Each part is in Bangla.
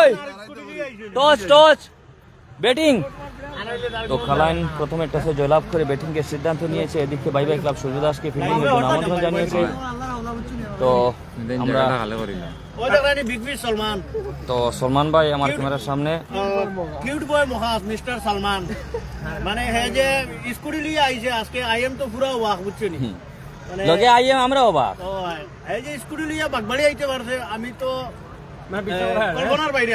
ওই টস টস ব্যাটিং। তো খালাইন প্রথমে টসে জয়লাভ করে ব্যাটিং এর সিদ্ধান্ত নিয়েছে। এদিকে বাই বাই ক্লাব সূর্য দাসকে ফিল্ডিং এর জন্য আমন্ত্রণ জানিয়েছে। তো আমরা তো সলমান ভাই আমার ক্যামেরার সামনে কিউট বয় মহাস মিস্টার সালমান মানে হে যে স্কুটি লিয়ে আইছে আজকে আইএম তো পুরো ওয়াক বুঝছেন মানে লগে আইয়ে আমরা অবাক। ও এই যে স্কুটি লিয়ে বাগবাড়ি আইতে পারছে আমি তো কল্পনার বাইরে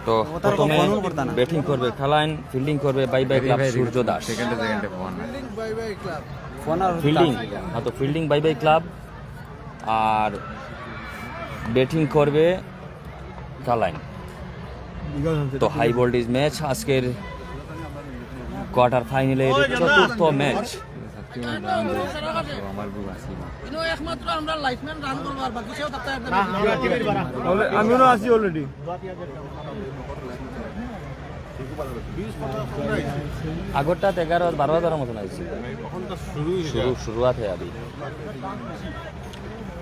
তো প্রথমে ব্যাটিং করবে খালাইন, ফিল্ডিং করবে by Bhai club Surya Das. Fielding তো fielding by Bhai club R batting করবে খালাইন। তো হাই ভোল্টেজ ম্যাচ আজকের কোয়ার্টার ফাইনালের চতুর্থ ম্যাচ। আমিও আছি অলরেডি আগরটা 11-12 মতন আইছি শুরুआत है अभी।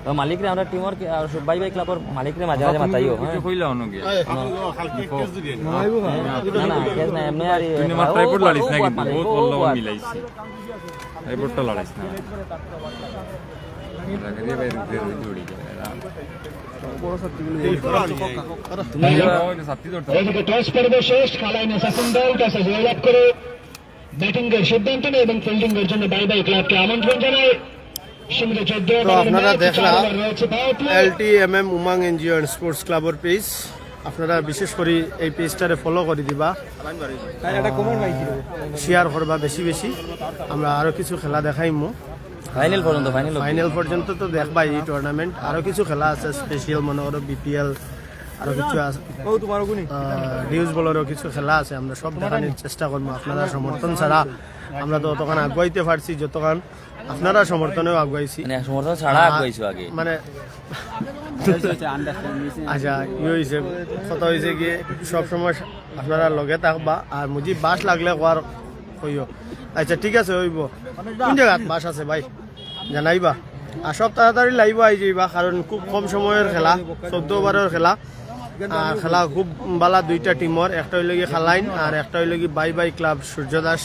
तो मालिक रे हमरा टीम और बाई बाई क्लब और मालिक रे माঝে মাঝে মাতাইও হ্যাঁ কইলা অন্য গিয়া না না কেস না এমনি আর তুই মাত্র রিপোর্ট লাড়িস না কিন্তু বহুত বললো মিলাইছি রিপোর্টটা লাড়িস না লাগে ভাই রুই জড়ি এদিকে টস পর্ব শেষ, খালাইনে সেকেন্ড বল টসে জয়লাভ করে ব্যাটিং এর সিদ্ধান্ত নেয় এবং ফিল্ডিং এর জন্য বাই বাই ক্লাবকে আমন্ত্রণ জানায়। তো আপনারা দেখলাম LTMM Umang NGO and sports ক্লাবের পেজ। আপনারা বিশেষ করে এই পেজটারে ফলো করে দিবা, শেয়ার করবা বেশি বেশি। আমরা আরো কিছু খেলা দেখাইমু ফাইনাল পর্যন্ত তো দেখবা এই টুর্নামেন্ট। আরো কিছু খেলা আছে স্পেশাল, মনে করো BPL, আরো কিছু আছে নিউজ বলারও কিছু খেলা আছে। আমরা সব দেখানোর চেষ্টা করবো। আপনারা সমর্থন ছাড়া আমরা তো তখন আগুয়াইতে পারছি যতক্ষণ আপনারা সমর্থনেও আগুয়াইছি সমর্থন ছাড়া আগুয়াইছো আগে মানে আচ্ছা ই হয়েছে কথা হয়েছে কি সবসময় আপনারা লগে থাকবা আর মুজি বাস লাগলে কোয়ার কইও। আচ্ছা ঠিক আছে হইব। কোন জায়গাত বাস আছে ভাই জানাইবা আর সব তাড়াতাড়ি লাইব আই যাইবা, কারণ খুব কম সময়ের খেলা, 14 ওভারের খেলা। আর খেলা খুব ভালো দুইটা টিমর, একটা হইল গিয়ে খালাইন আর একটা হইল গিয়ে বাই বাই ক্লাব সূর্য দাস।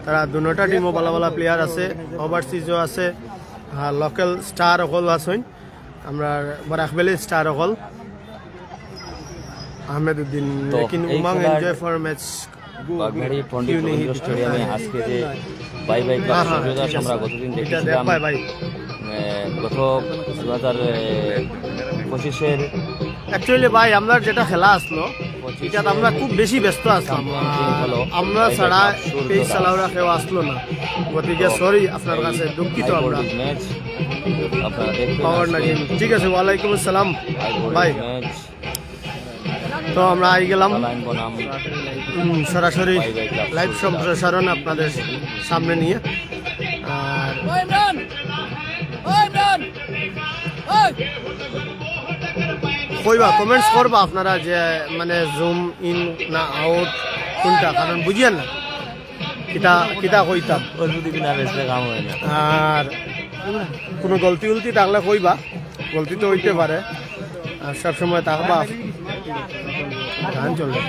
তারা দুটা টিমও ভালো ভালো প্লেয়ার আছে, ওভারসিজও আছে, লোকাল স্টার অকল আছেন। আমরা বরাকবেলি স্টার অকল আহমেদউদ্দিন লেকিন উমাং enjoy for match Bagbari Pandit Rabindra স্টেডিয়ামে আজকে যে বাই বাই ক্লাব সূর্য দাস আমরা গতদিন দেখেছিলাম। গত 2025-এর অ্যাকচুয়ালি ভাই আমরা যেটা খেলা আসলো এটা আমরা খুব বেশি ব্যস্ত আসলাম, আমরা ছাড়া এই চালাওরা কেউ আসলো না। গতিকে সরি আপনার কাছে দুঃখিত আমরা। ম্যাচ আপনারা পাওয়ার না গেম ঠিক আছে। ওয়ালাইকুম আসসালাম ভাই। তো আমরা আই গেলাম সরাসরি লাইভ সম্প্রসারণ আপনাদের সামনে নিয়ে। আর কইবা কমেন্টস করবা আপনারা যে মানে জুম ইন না আউট কোনটা, কারণ বুঝিয়েন না কিতা কিতা কইতাম। আর কোনো গলতি উলতি থাকলে কইবা, গলতি তো হইতে পারে। আর সবসময় থাকবা গান চলবে।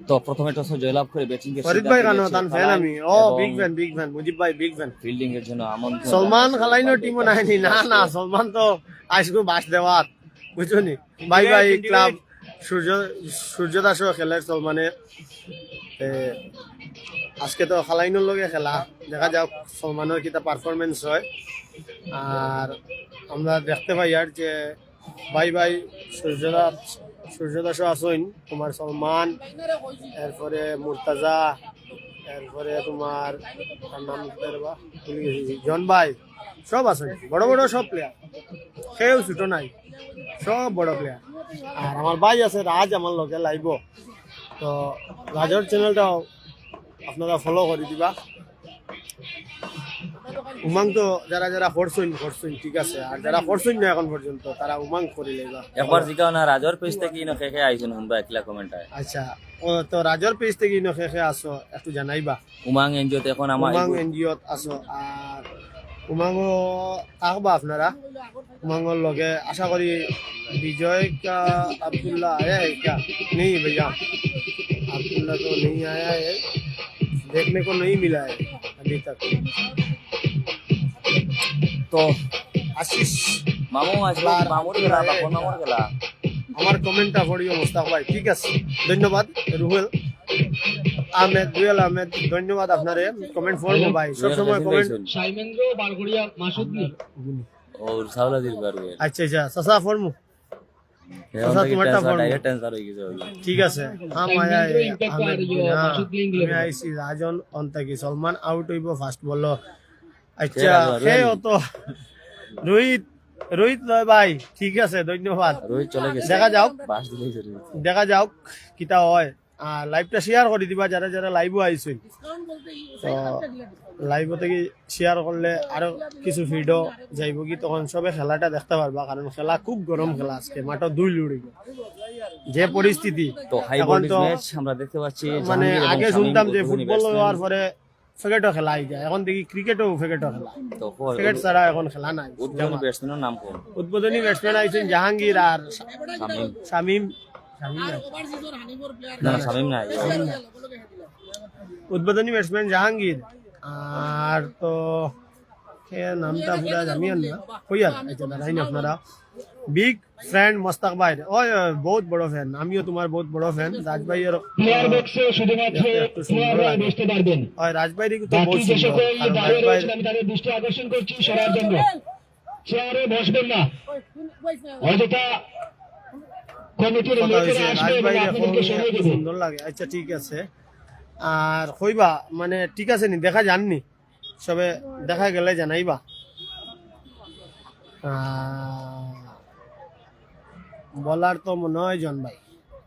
তো প্রথমে টসে জয়লাভ করে ব্যাটিং এর ফরিদ ভাই কানো তান ফ্যান আমি। ও বিগ ফ্যান মুজিব ভাই বিগ ফ্যান। ফিল্ডিং এর জন্য আমন্ত্রণ। সলমান খালাইনোর টিমও নাইনি, না না সলমান তো আজকে বাস দেওয়ার বুঝছনি। বাই বাই ক্লাব সূর্য দাসও খেলে সলমানে। আজকে তো খালাইনোর লগে খেলা, দেখা যাক সলমানের কিতা পারফরমেন্স হয়। আর আমরা দেখতে পাই আর যে বাই বাই সূর্য দাসও আসইন, তোমার সলমান, এরপরে মুর্তাজা, এরপরে তোমার নাম ভুলে গেছি জন ভাই, সব আছে বড় বড় সব প্লেয়ার, কেউ ছোট নাই, সব বড় প্লেয়ার। আর আমার ভাই আছে রাজ আমার লগে লাইব। তো রাজের চ্যানেলটাও আপনারা ফলো করে দিবা। উমাং তো যারা যারা করছেন ঠিক আছে, আর যারা করছেন না এখন পর্যন্ত তারা উমাং করে লেবা। একবার জিগাও না রাজর পেজ থেকে ইনো কে আইছেন শুনবা একলা কমেন্ট আয়। আচ্ছা, ও তো রাজর পেজ থেকে ইনো খেখে আসো একটু জানাইবা। উমাং এনজিওতে এখন আমার উমাং এনজিওত আসো, আর উমাংও থাকবা আপনারা। উমাংর লগে আশা করি বিজয় কা আব্দুল্লাহ आया है क्या? नहीं भैया, अब्दुल्ला तो नहीं आया है, देखने को नहीं मिला है अभी तक। তো आशीष মামু আসলো, মামুর গেলা বাপন মামুর গেলা। আমার কমেন্টটা পড়িও মোস্তাক ভাই, ঠিক আছে, ধন্যবাদ। রুহেল আহমেদ ধন্যবাদ আপনারে, কমেন্ট পড়বো ভাই সবসময় কমেন্ট। সাইমেন্দ্র বারগড়িয়া মাসুদ নি ওর সাউলা দিল পারবে। আচ্ছা চাচা ফরমু, এখন থেকে তোমারটা ট্রান্সফার ফর্ম। ডাইরেক্ট ট্রান্সফার হয়ে গেছে ওগুলো। ঠিক আছে। হ্যাঁ মায়া আমি আইসি রাজন অন্তকি সলমান আউট হইব ফার্স্ট বল। আচ্ছা হে তো রোহিত লয় ভাই, ঠিক আছে ধন্যবাদ। রোহিত চলে গেছে, দেখা যাও, বাস দিলেই চলে গেছে। দেখা যাও কিতা হয়। আর লাইভটা শেয়ার করে দিবা যারা যারা লাইভও আইছে। তো লাইভ থেকে শেয়ার করলে আরো কিছু ভিডিও যাইব কি, তখন সবে খেলাটা দেখতে পারবা, কারণ খেলা খুব গরম খেলা আজকে, মাঠে দুই লুড়িব যে পরিস্থিতি। তো হাই এখন ভোল্টেজ তো ম্যাচ আমরা দেখতে পাচ্ছি। মানে জাহাঙ্গীর এবং আগে শামীম শুনতাম যে উদ্বোধনী ফুটবল ব্যাটসম্যান। হওয়ার পরে ফেকেটও খেলা হয়ে যায়, এখন দেখি ক্রিকেটও ফেকেটও খেলা। তো ফেকেট ছাড়া এখন খেলা নাই। উদ্বোধনী ব্যাটসম্যানের নাম কোন? উদ্বোধনী ব্যাটসম্যান আইছেন জাহাঙ্গীর আর শামীম। শামীম। না শামীম নাই। উদ্বোধনী ব্যাটসম্যান জাহাঙ্গীর, আর তো নামটা পুরা জানিয়েন না কই আর। আচ্ছা দাঁড়াইন আপনারা। বিগ ফ্রেন্ড মোস্তাক ভাই, ওই বহুত বড় ফ্যান, আমিও তোমার বহুত বড় ফ্যান। রাজভাইয়ের প্লেয়ার বক্সে শুধুমাত্র প্লেয়াররা বসতে পারবেন। ওই রাজভাইয়ের তো বাকি বহুত যে সুন্দর, সকল কারণ দাঁড়িয়ে রাজভাই রয়েছেন আমি তাদের দৃষ্টি আকর্ষণ করছি সরার জন্য। চেয়ারে বসবেন না, অযথা কমিটির কথা লোকেরা হয়েছে আসবে এবং রাজভাইয়ের আপনাদেরকে সময় দেবে। সুন্দর লাগে। আচ্ছা ঠিক আছে, আর কইবা মানে ঠিক আছে নি, দেখা যাননি সবে, দেখা গেলে জানাইবা। বলার তো মনে হয় জন ভাই,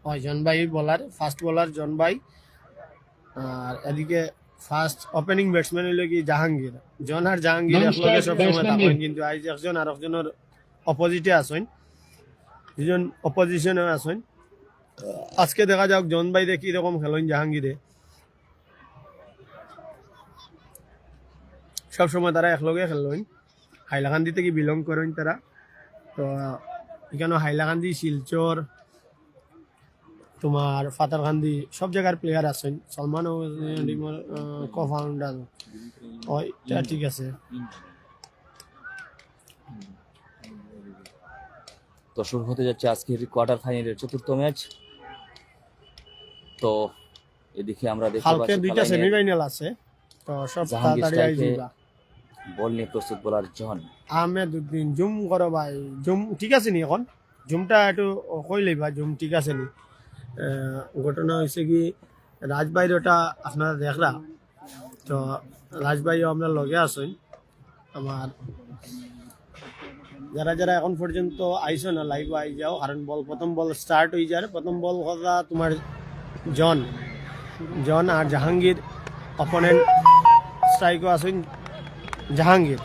ওই জন ভাই বলার, ফার্স্ট বলার জন ভাই। আর এদিকে ফার্স্ট ওপেনিং ব্যাটসম্যান হইল কি জাহাঙ্গীর। জন আর জাহাঙ্গীর একলগে সবসময় থাকেন, কিন্তু আজ একজন আর একজনের অপোজিটে আসেন, দুজন অপোজিশনে আসেন। আজকে দেখা যাক জন ভাই দেখি রকম খেলেন জাহাঙ্গীরে। সবসময় তারা একলগে খেলেন, হাইলাকান্দি থেকে বিলং করেন তারা। তো এখানে হাইলাকান্দি, শিলচর, তোমার ফাতারকান্দি সব জায়গার প্লেয়ার আছেন। সলমান কো ফাউন্ডার, ওইটা ঠিক আছে। তো শুরু হতে যাচ্ছে আজকের কোয়ার্টার ফাইনালের চতুর্থ ম্যাচ। তো এদিকে আমরা দেখতে কালকে পাচ্ছি দুইটা সেমিফাইনাল আছে, তো সব জাহাঙ্গীর তাড়াতাড়ি স্ট্রাইকে আইজিবা। বল নিয়ে প্রস্তুত বোলার জন। আহমেদ উদ্দিন জুম করো ভাই, জুম ঠিক আছে নি? এখন জুমটা একটু কই লইবা, জুম ঠিক আছে নি? ঘটনা হয়েছে কি, রাজবাইর ওটা আপনারা দেখলা, তো রাজবাইও আমরা লগে আসেন। আমার যারা যারা এখন পর্যন্ত আইসো না লাইভ আই যাও, কারণ বল প্রথম বল স্টার্ট হয়ে যায়। প্রথম বল কথা তোমার জন আর জাহাঙ্গীর, অপোনেন্ট স্ট্রাইকও আসেন জাহাঙ্গীর।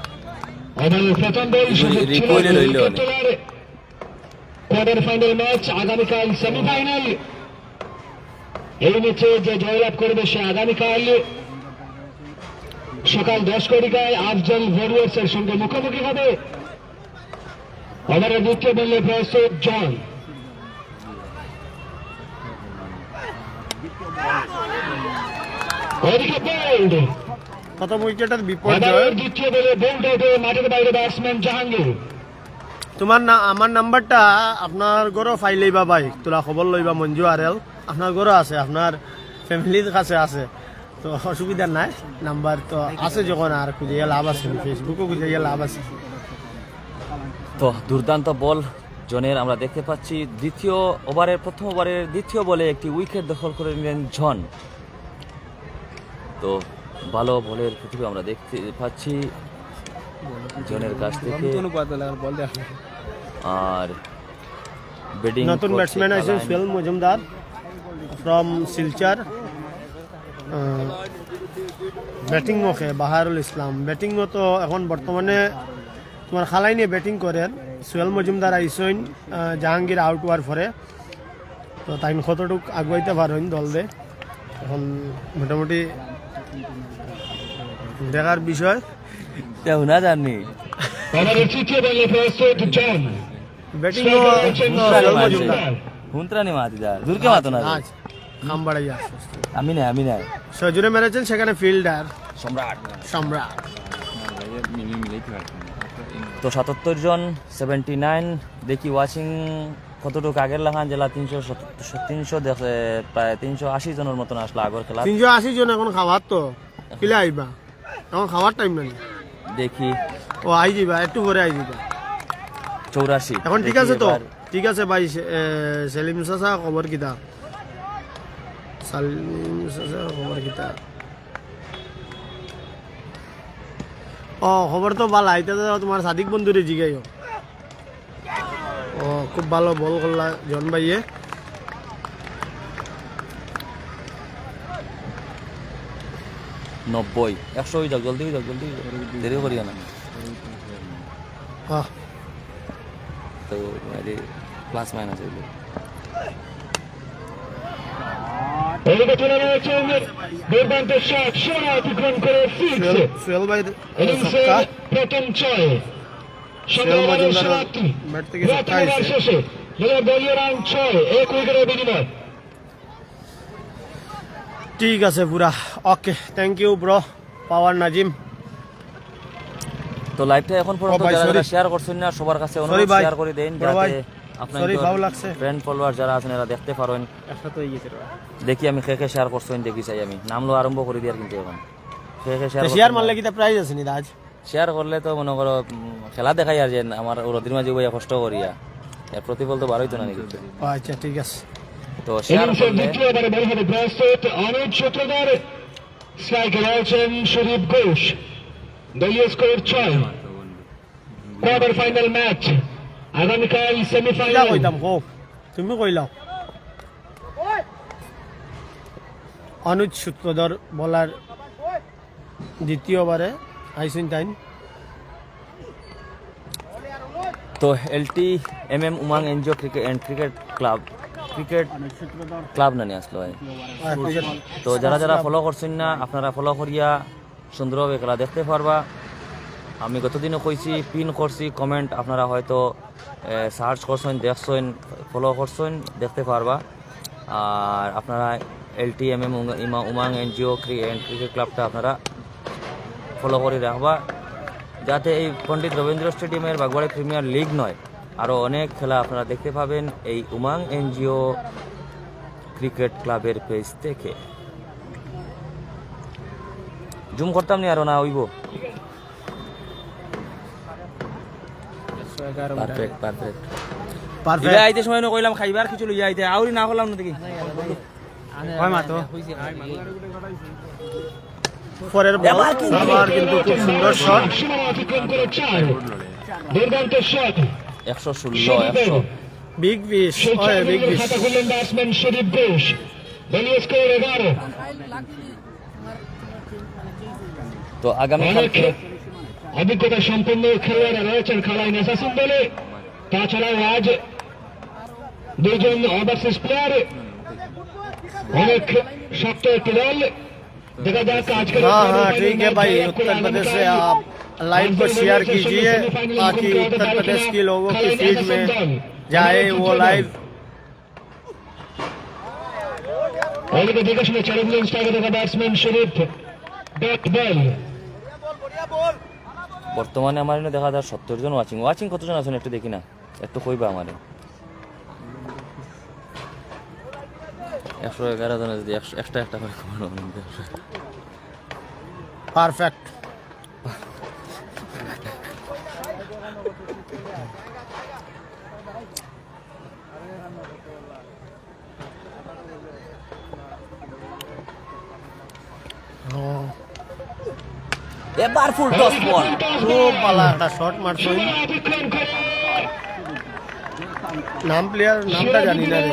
প্রথম বল রিকোয়েলে রইল কোয়ার্টার ফাইনাল ম্যাচ, আগামীকাল সেমিফাইনাল। এই ম্যাচে যে জয়লাভ করবে সে আগামীকাল সকাল 10 ঘটিকায় আফজল ওয়ারিয়র্স এর সঙ্গে মুখোমুখি হবে। ওভারের দ্বিতীয় বলে প্রস্তুত জন। ওদিকে বোল্ড, প্রথম উইকেটের বিপর্যয়। দ্বিতীয় বলে বোল্ড আউটে মাঠের বাইরে ব্যাটসম্যান জাহাঙ্গীর। তোমার না আমার নাম্বারটা আপনার ঘরও ফাইল লইবা ভাই, তোরা খবর লইবা। মঞ্জু আরেল আপনার ঘরও আছে, আপনার ফ্যামিলির কাছে আছে, তো অসুবিধা নাই। নাম্বার তো আছে, যখন আর খুঁজে লাভ আছে, ফেসবুকও খুঁজে লাভ আছে। তো দুর্দান্ত বল জনের আমরা দেখতে পাচ্ছি। প্রথম ওভারের দ্বিতীয় বলে একটি উইকেট দখল করে নিলেন জন। তো ভালো বলের প্রতিভা আমরা দেখতে পাচ্ছি জনের কাছ থেকে। আর ব্যাটিং নতুন ব্যাটসম্যান আছেন সোহেল মজুমদার ফ্রম শিলচর। ব্যাটিং মুখে বাহারুল ইসলাম ব্যাটিং তো এখন বর্তমানে তোমার খালাই নিয়ে ব্যাটিং করেন সোহেল মজুমদার আইসইন জাহাঙ্গীর আউট হওয়ার পরে তো তাই কতটুক আগুয়াইতে পারেন দল দে এখন মোটামুটি দেখার বিষয় না জানি আমাদের তৃতীয় বলে প্রস্তুত জন ব্যাটিং সোহেল মজুমদার হুন্ত্রানি মাতি যা দূরকে মাতো না আজ খাম বাড়াইয়া আমি নাই সজুরে মেরেছেন সেখানে ফিল্ডার সম্রাট সম্রাট মিলাইতে পারছি না। তো 77 জন 79 দেখি ওয়াচিং কতটুকু আগের লাগান জেলা 300 দেখে প্রায় 380 জনের মতন আসলো আগর খেলা 380 জন এখন খাবার তো কিলে আইবা এখন খাবার টাইম নাই দেখি ও আই যাবা একটু পরে আই যাবা 84 এখন ঠিক আছে তো ঠিক আছে ভাই সেলিম চাচা খবর কিতা সালিম চাচা খবর কিতা ও খবর তো ভালো আইতে তোমার সাদিক বন্ধুরে জিগাইও ও খুব ভালো বল করলা জন ভাইয়ে নব্বই 100 হয়ে যাক জলদি দেরি করিও না আহ, তো প্লাস মাইনাস হইলো এদিকে চলে রয়েছেন দুর্দান্ত শট সীমানা অতিক্রম করে সিক্স সোহেল ভাই ইনিংসের ছক্কা প্রথম ছয় সোহেল সকালের মজুমদার সমাপ্তি ব্যাট থেকে ছক্কা রাত্রিবেলার আইছে শেষে দলীয় রান 6 এক উইকেটের বিনিময় ঠিক আছে পুরা ওকে থ্যাংক ইউ ব্রো পাওয়ার নাজিম তো লাইভটা এখন পর্যন্ত ভাই, যারা sorry. যারা শেয়ার করছেন না সবার কাছে Sorry অনুরোধ ভাই, শেয়ার করে দেন বড় ভাই, যাতে আপনার sorry, ভালো লাগছে। ফ্রেন্ড ফলোয়ার যারা আছেন এরা দেখতে পারেন দেখি আমি কে শেয়ার করছেন দেখি চাই আমি নাম লো আরম্ভ করে দিয়ার কিন্তু এখন কে শেয়ার মারলে কি প্রাইজ আছে নি আজ শেয়ার করলে তো মনে করো খেলা দেখাই আর যে আমার রদির মাঝে বইয়া কষ্ট করিয়া এর প্রতিফল তো বারোই তো না নাকি ও আচ্ছা ঠিক আছে তো শেয়ার ইনিংসের করলে দ্বিতীয়বারে বল হবে প্রস্তুত অনুজ সূত্রধর স্ট্রাইকে রয়েছেন শরীফ ঘোষ দলীয় স্কোর 6 কোয়ার্টার ফাইনাল ম্যাচ আগামীকাল কিলা সেমিফাইনাল কইতাম কো তুমি কইলাও অনুজ সূত্রধর বলার দ্বিতীয়বারে আইসিন টাইম তো LT MM Umang NGO cricket club না নিয়ে আসলো ভাই তো যারা যারা ফলো করছেন না আপনারা ফলো করিয়া সুন্দরভাবে খেলা দেখতে পারবা আমি গতদিনও কইছি পিন করছি কমেন্ট আপনারা হয়তো সার্চ করছেন দেখছেন ফলো করছেন দেখতে পারবা আর আপনারা এলটিএমএম উমাং এনজিও ক্রিকেট ক্লাবটা আপনারা ফলো করে রাখবা যাতে এই পণ্ডিত রবীন্দ্র স্টেডিয়ামের বাগবাড়ি প্রিমিয়ার লিগ নয় আরও অনেক খেলা আপনারা দেখতে পাবেন এই উমাং এনজিও ক্রিকেট ক্লাবের পেজ থেকে জুম করতাম নি আরো না হইব পারফেক্ট পারফেক্ট আইতে সময় কইলাম খাইবার কিছু লইয়া আইতে আউরি না করলাম না দেখি হয় মাতো পরের বল আবার কিন্তু খুব সুন্দর শট সীমানা অতিক্রম করে 4 দুর্দান্ত শট 116 বিগ ফিশ সেই ওই বিগ ফিশ খাতা খুললেন ব্যাটসম্যান শরীফ ঘোষ দলীয় স্কোর 11 তো আগামী অনেক অভিজ্ঞতা সম্পন্ন খেলোয়াড়রা রয়েছেন খালাই নেসাসিন দলে তাছাড়াও আজ দুজন ওভারসিজ প্লেয়ার অনেক শক্ত একটি দল देखा जाए आज के हाँ हाँ ठीक है भाई उत्तर प्रदेश से आप लाइव को शेयर कीजिए ताकि उत्तर प्रदेश के लोगों की फीड में जाए वो लाइव ओलिवर दिगश में चैलेंजिंग स्टाइल का बैट्समैन शरीफ बैट बॉल বর্তমানে আমার এখানে দেখা যায় 70 জন ওয়াচিং কতজন আছেন একটু দেখি না একটু কইবা আমারে 111 জন যদি একটা করে কমানো परफेक्ट এবার ফুল টস বল খুব ভালো একটা শট মারছেন নাম প্লেয়ার নামটা জানি না রে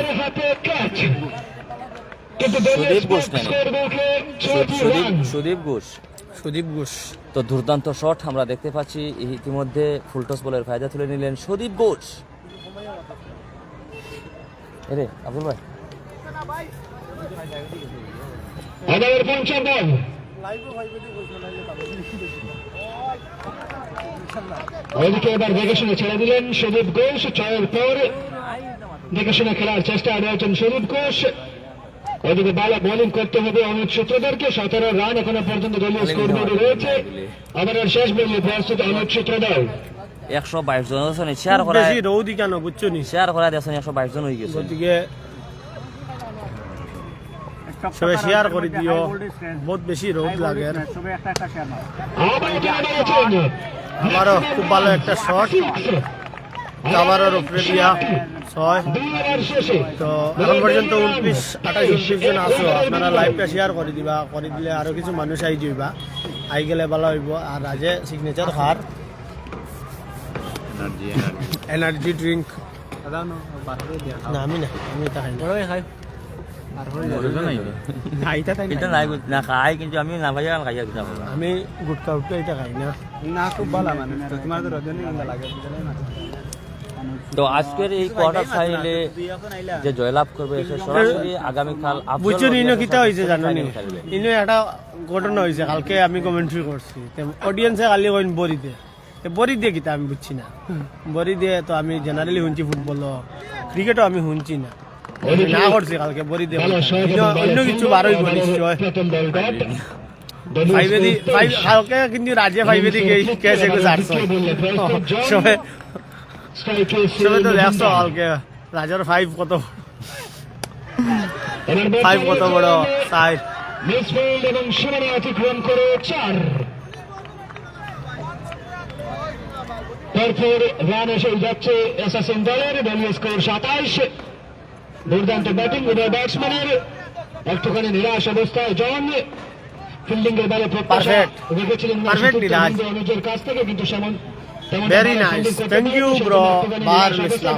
কিন্তু সুদীপ ঘোষ নেন। সুদীপ ঘোষ। সুদীপ ঘোষ। তো দুর্দান্ত শট আমরা দেখতে পাচ্ছি, ইতিমধ্যে ফুলটস বলের ফায়দা তুলে নিলেন সুদীপ ঘোষ। এরে আব্দুল ভাই ওভারের পঞ্চম বল ওইদিকে এবার দেখে শুনে ছেড়ে দিলেন সুদীপ ঘোষ। ছয়ের পর দেখে শুনে খেলার চেষ্টা রয়েছেন সুদীপ ঘোষ। ওইদিকে ভালো বোলিং করতে হবে অনুজ সূত্রধরকে। 17 রান এখনো পর্যন্ত দলীয় স্কোরবোর্ডে রয়েছে। ওভারের শেষ বলে প্রস্তুত অনুজ সূত্রধর। 122 জন আছে শেয়ার করা, বেশি রৌদি কেন বুঝছো নি? শেয়ার করা দিয়েছেন 122 জন হয়ে গেছে। গতিকে সবাই শেয়ার করে দিও, বহুত বেশি রোদ লাগে। আমারও খুব ভালো একটা শট, কাভারের উপরে দিয়া 6। তো এখন পর্যন্ত 29-28 জন আছো, আপনারা লাইভটা শেয়ার করে দিবা, করে দিলে আরো কিছু মানুষ আই যাইবা, আই গেলে ভালো হইব। আর আজে সিগনেচার খার এনার্জি ড্রিঙ্ক না, আমি এটা খাই না। এটা নাই না খাই, কিন্তু আমি না ভাই খাই না। আমি গুটকা উটকা এটা খাই না। না খুব ভালো মানে তোমার তো রজনীগন্ধা লাগে বুঝলে না। তো আজকের এই কোয়ার্টার ফাইনালে যে জয়লাভ করবে সে সরাসরি আগামীকাল বুঝছো ইনো কিতা হয়েছে জানো নি? ইনো একটা ঘটনা হয়েছে, কালকে আমি কমেন্ট্রি করছি, অডিয়েন্সে কালি কইন বরি দে, বরি দিয়ে কিতা আমি বুঝছি না। বরি দিয়ে তো আমি জেনারেলি শুনছি, ফুটবল ক্রিকেটও আমি শুনছি না, না করছি কালকে বরি দিয়ে। অন্য কিছু বার হইব নিশ্চয়। কালকে কিন্তু রাজে 5 দিকে কেসে সবে তো দেখছো কালকে রাজার 5 কত 5 কত বড় সাইড। মিসফিল্ড এবং সীমানা অতিক্রম করে 4। তারপর রান এসে যাচ্ছে অ্যাসাসিন দলের। দলীয় স্কোর 27। দুর্দান্ত ব্যাটিং উভয় ব্যাটসম্যানের। একটুখানি নিরাশ অবস্থায় জন। ফিল্ডিং এর বেলা প্রত্যাশা রেখেছিলেন অনুজের কাছ থেকে, কিন্তু সেমন very nice, thank you bro বার ইসলাম।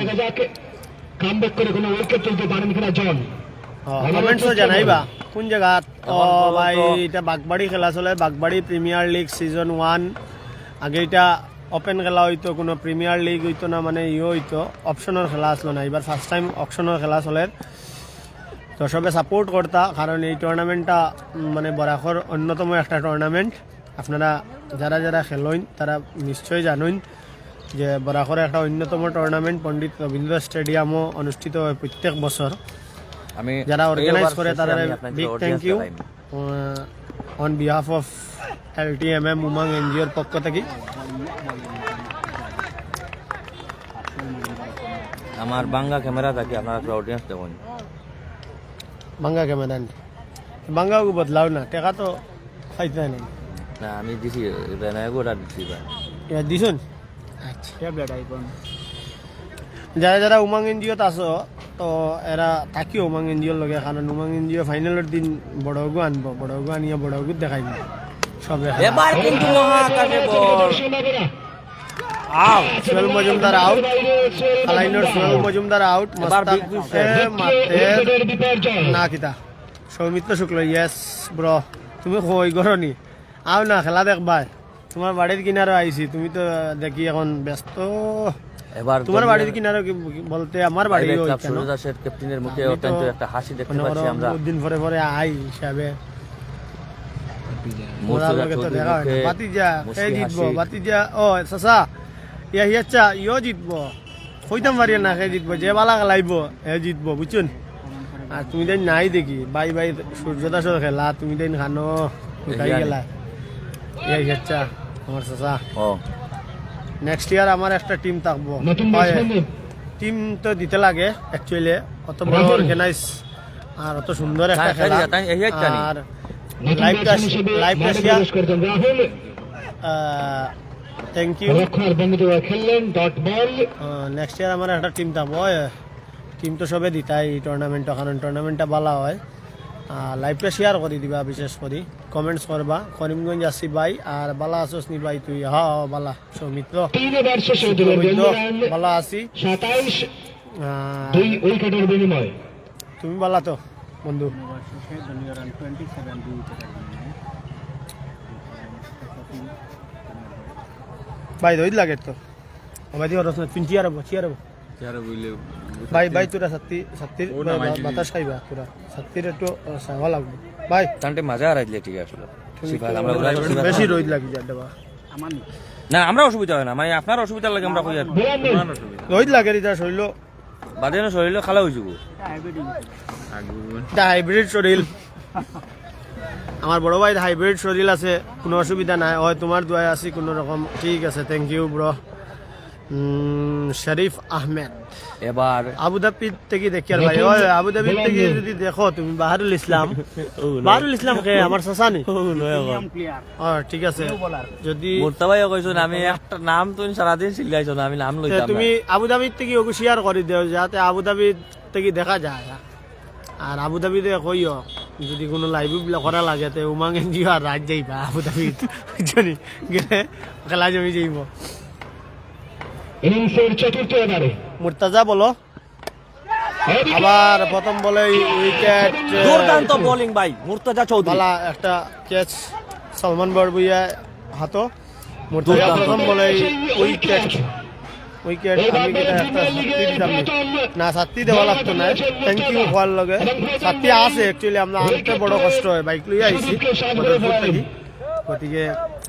কামব্যাক করে কোনো উইকেট তুলতে পারেন কিনা জন? কমেন্টসও জানাইবা কোন জায়গা। ও ভাই, এটা বাগবাড়ি খেলা চলে, বাগবাড়ি প্রিমিয়ার লিগ সিজন 1। আগে এটা ওপেন খেলা হইতো, কোনো প্রিমিয়ার লিগ হইতো না, মানে হইতো অপশনের খেলা আসলো না। এবার ফার্স্ট টাইম অপশনের খেলা চলে। তো সবে সাপোর্ট করতা, কারণ এই টুর্নামেন্টটা মানে বরাকর অন্যতম একটা টুর্নামেন্ট। আপনারা যারা যারা খেলেন তারা নিশ্চয়ই জানেন যে বরাকরে একটা অন্যতম টুর্নামেন্ট পণ্ডিত রবীন্দ্র স্টেডিয়ামও অনুষ্ঠিত হয় প্রত্যেক বছর। আমি যারা অর্গানাইজ করে তাদের big thank you on behalf of LTMM Umang এনজিওর পক্ষ থেকে। আমার বাংলা ক্যামেরা থাকে, আপনারা অডিয়েন্স দেখুন। বাংলা ক্যামেরা বাংলাও বদলাও না, টেকা তো খাইতে নাই না, আমি দিছি রেনাগোটা দিছি ভাই। দিছুন। ট্যাবলেট আইফোন যারা যারা উমাং এনজিওত আছো, তো এরা থাকিও উমাং এনজিওর লগে, কারণ উমাং এনজিও ফাইনালের দিন বড়গু আনবো, বড়গু আনিয়া বড়গু দেখাই দিব সবে। এবার কিন্তু মহাকাশে ball out, Sohel Majumdar out, আলাইনর সোহেল মজুমদার আউট। মাস্টার মারতে না কিতা সৌমিত্র শুক্ল। ইয়েস ব্রো, তুমি কই গরনি আও না খেলা দেখবা, তোমার বাড়ির কিনারো আইছি, তুমি তো দেখি এখন ব্যস্ত। এবার তোমার বাড়ির কিনারো বলতে আমার বাড়ি সুরদাসের ক্যাপ্টেনের মুখে অত্যন্ত একটা হাসি দেখতে পাচ্ছি আমরা। দিন পরে পরে আই হিসাবে বাতিজা এই জিতবো, বাতিজা ও চাচা ইয়া হিয়াচ্ছা ইও জিতবো, কইতাম পারি না কে জিতবো, যে বালা খেলাইব এ জিতবো, বুঝছুন। আর তুমি দেন নাই দেখি বাই বাই সূর্যদাসর খেলা, তুমি দেন খানো উঠাই গেলা। ইয়া হিয়াচ্ছা আমার চাচা। ও নেক্সট ইয়ার আমার একটা টিম থাকবো, টিম তো দিতে লাগে অ্যাকচুয়ালি, অত বড় অর্গানাইজ আর অত সুন্দর একটা খেলা। আর লাইভটা share, thank you. Next year আমার একটা টিম থাকবো, টিম তো সবে দিতাই এই টুর্নামেন্ট, কারণ টুর্নামেন্টটা ভালো হয়। লাইভটা শেয়ার করে দিবা, বিশেষ করে কমেন্টস করবা। করিমগঞ্জ আসি ভাই, আর বালা আসোস নি ভাই তুই? হ্যাঁ বালা সৌমিত্র বালা আছি। উইকেটের বিনিময় তুমি বালা তো বন্ধু ধন্যবাদ 27 2 ভাই দই লাগে তো ভাই দিও রসনা তিন চিয়ার যারা বইলে ভাই তোরা সত্যি ও না, ভাই, বাতাস খাইবা তোরা সত্যির একটু সাওয়া লাগবে ভাই তান্টে মজা আর আইলে ঠিক আসলে সিফাল আমরা উড়াই সিফাল বেশি রোদ লাগি যার দেবা আমার না আমরা অসুবিধা হয় না মানে আপনার অসুবিধা লাগে আমরা কই আর রোদ লাগে রিতা শরীর বাদে না শরীরে খালা হই যাব এটা হাইব্রিড শরীর আমার বড় ভাই হাইব্রিড শরীর আছে কোনো অসুবিধা নাই হয় তোমার দোয়ায় আছি কোনো রকম ঠিক আছে থ্যাংক ইউ ব্রো শরীফ আহমেদ এবার আবুধাবি থেকে দেখি আর ভাই ওই আবুধাবি থেকে যদি দেখো তুমি বাহারুল ইসলাম কে আমার সাসানি ঠিক আছে যদি মোর্তাবাই কইছন আমি একটা নাম তুমি সারাদিন সিলাইছো না আমি নাম লইতাম তুমি আবুধাবি থেকে ওকে শেয়ার করে দিও যাতে আবুধাবি থেকে দেখা যায় আর আবুধাবিতে কইও যদি কোনো লাইভ করা লাগে তো উমাং এনজিও আর রাত যাইবা আবুধাবি জানি গেলে খেলা জমি যাইব ইনিংসের চতুর্থ ওভারে মুর্তাজা বলো আবার প্রথম বলে উইকেট দুর্দান্ত বোলিং ভাই মুর্তজা চৌধুরী বালা একটা ক্যাচ সলমান বরবুইয়া হাতো মুর্তাজা প্রথম বলে উইকেট আমি এটা একটা সাত্তি দিতাম না সাত্তি দেওয়া লাগতো না থ্যাংক ইউ হওয়ার লগে সাত্তি আছে অ্যাকচুয়ালি আমরা আনতে বড় কষ্ট হয় বাইক লইয়া আইছি বদরপুর থেকে গতিকে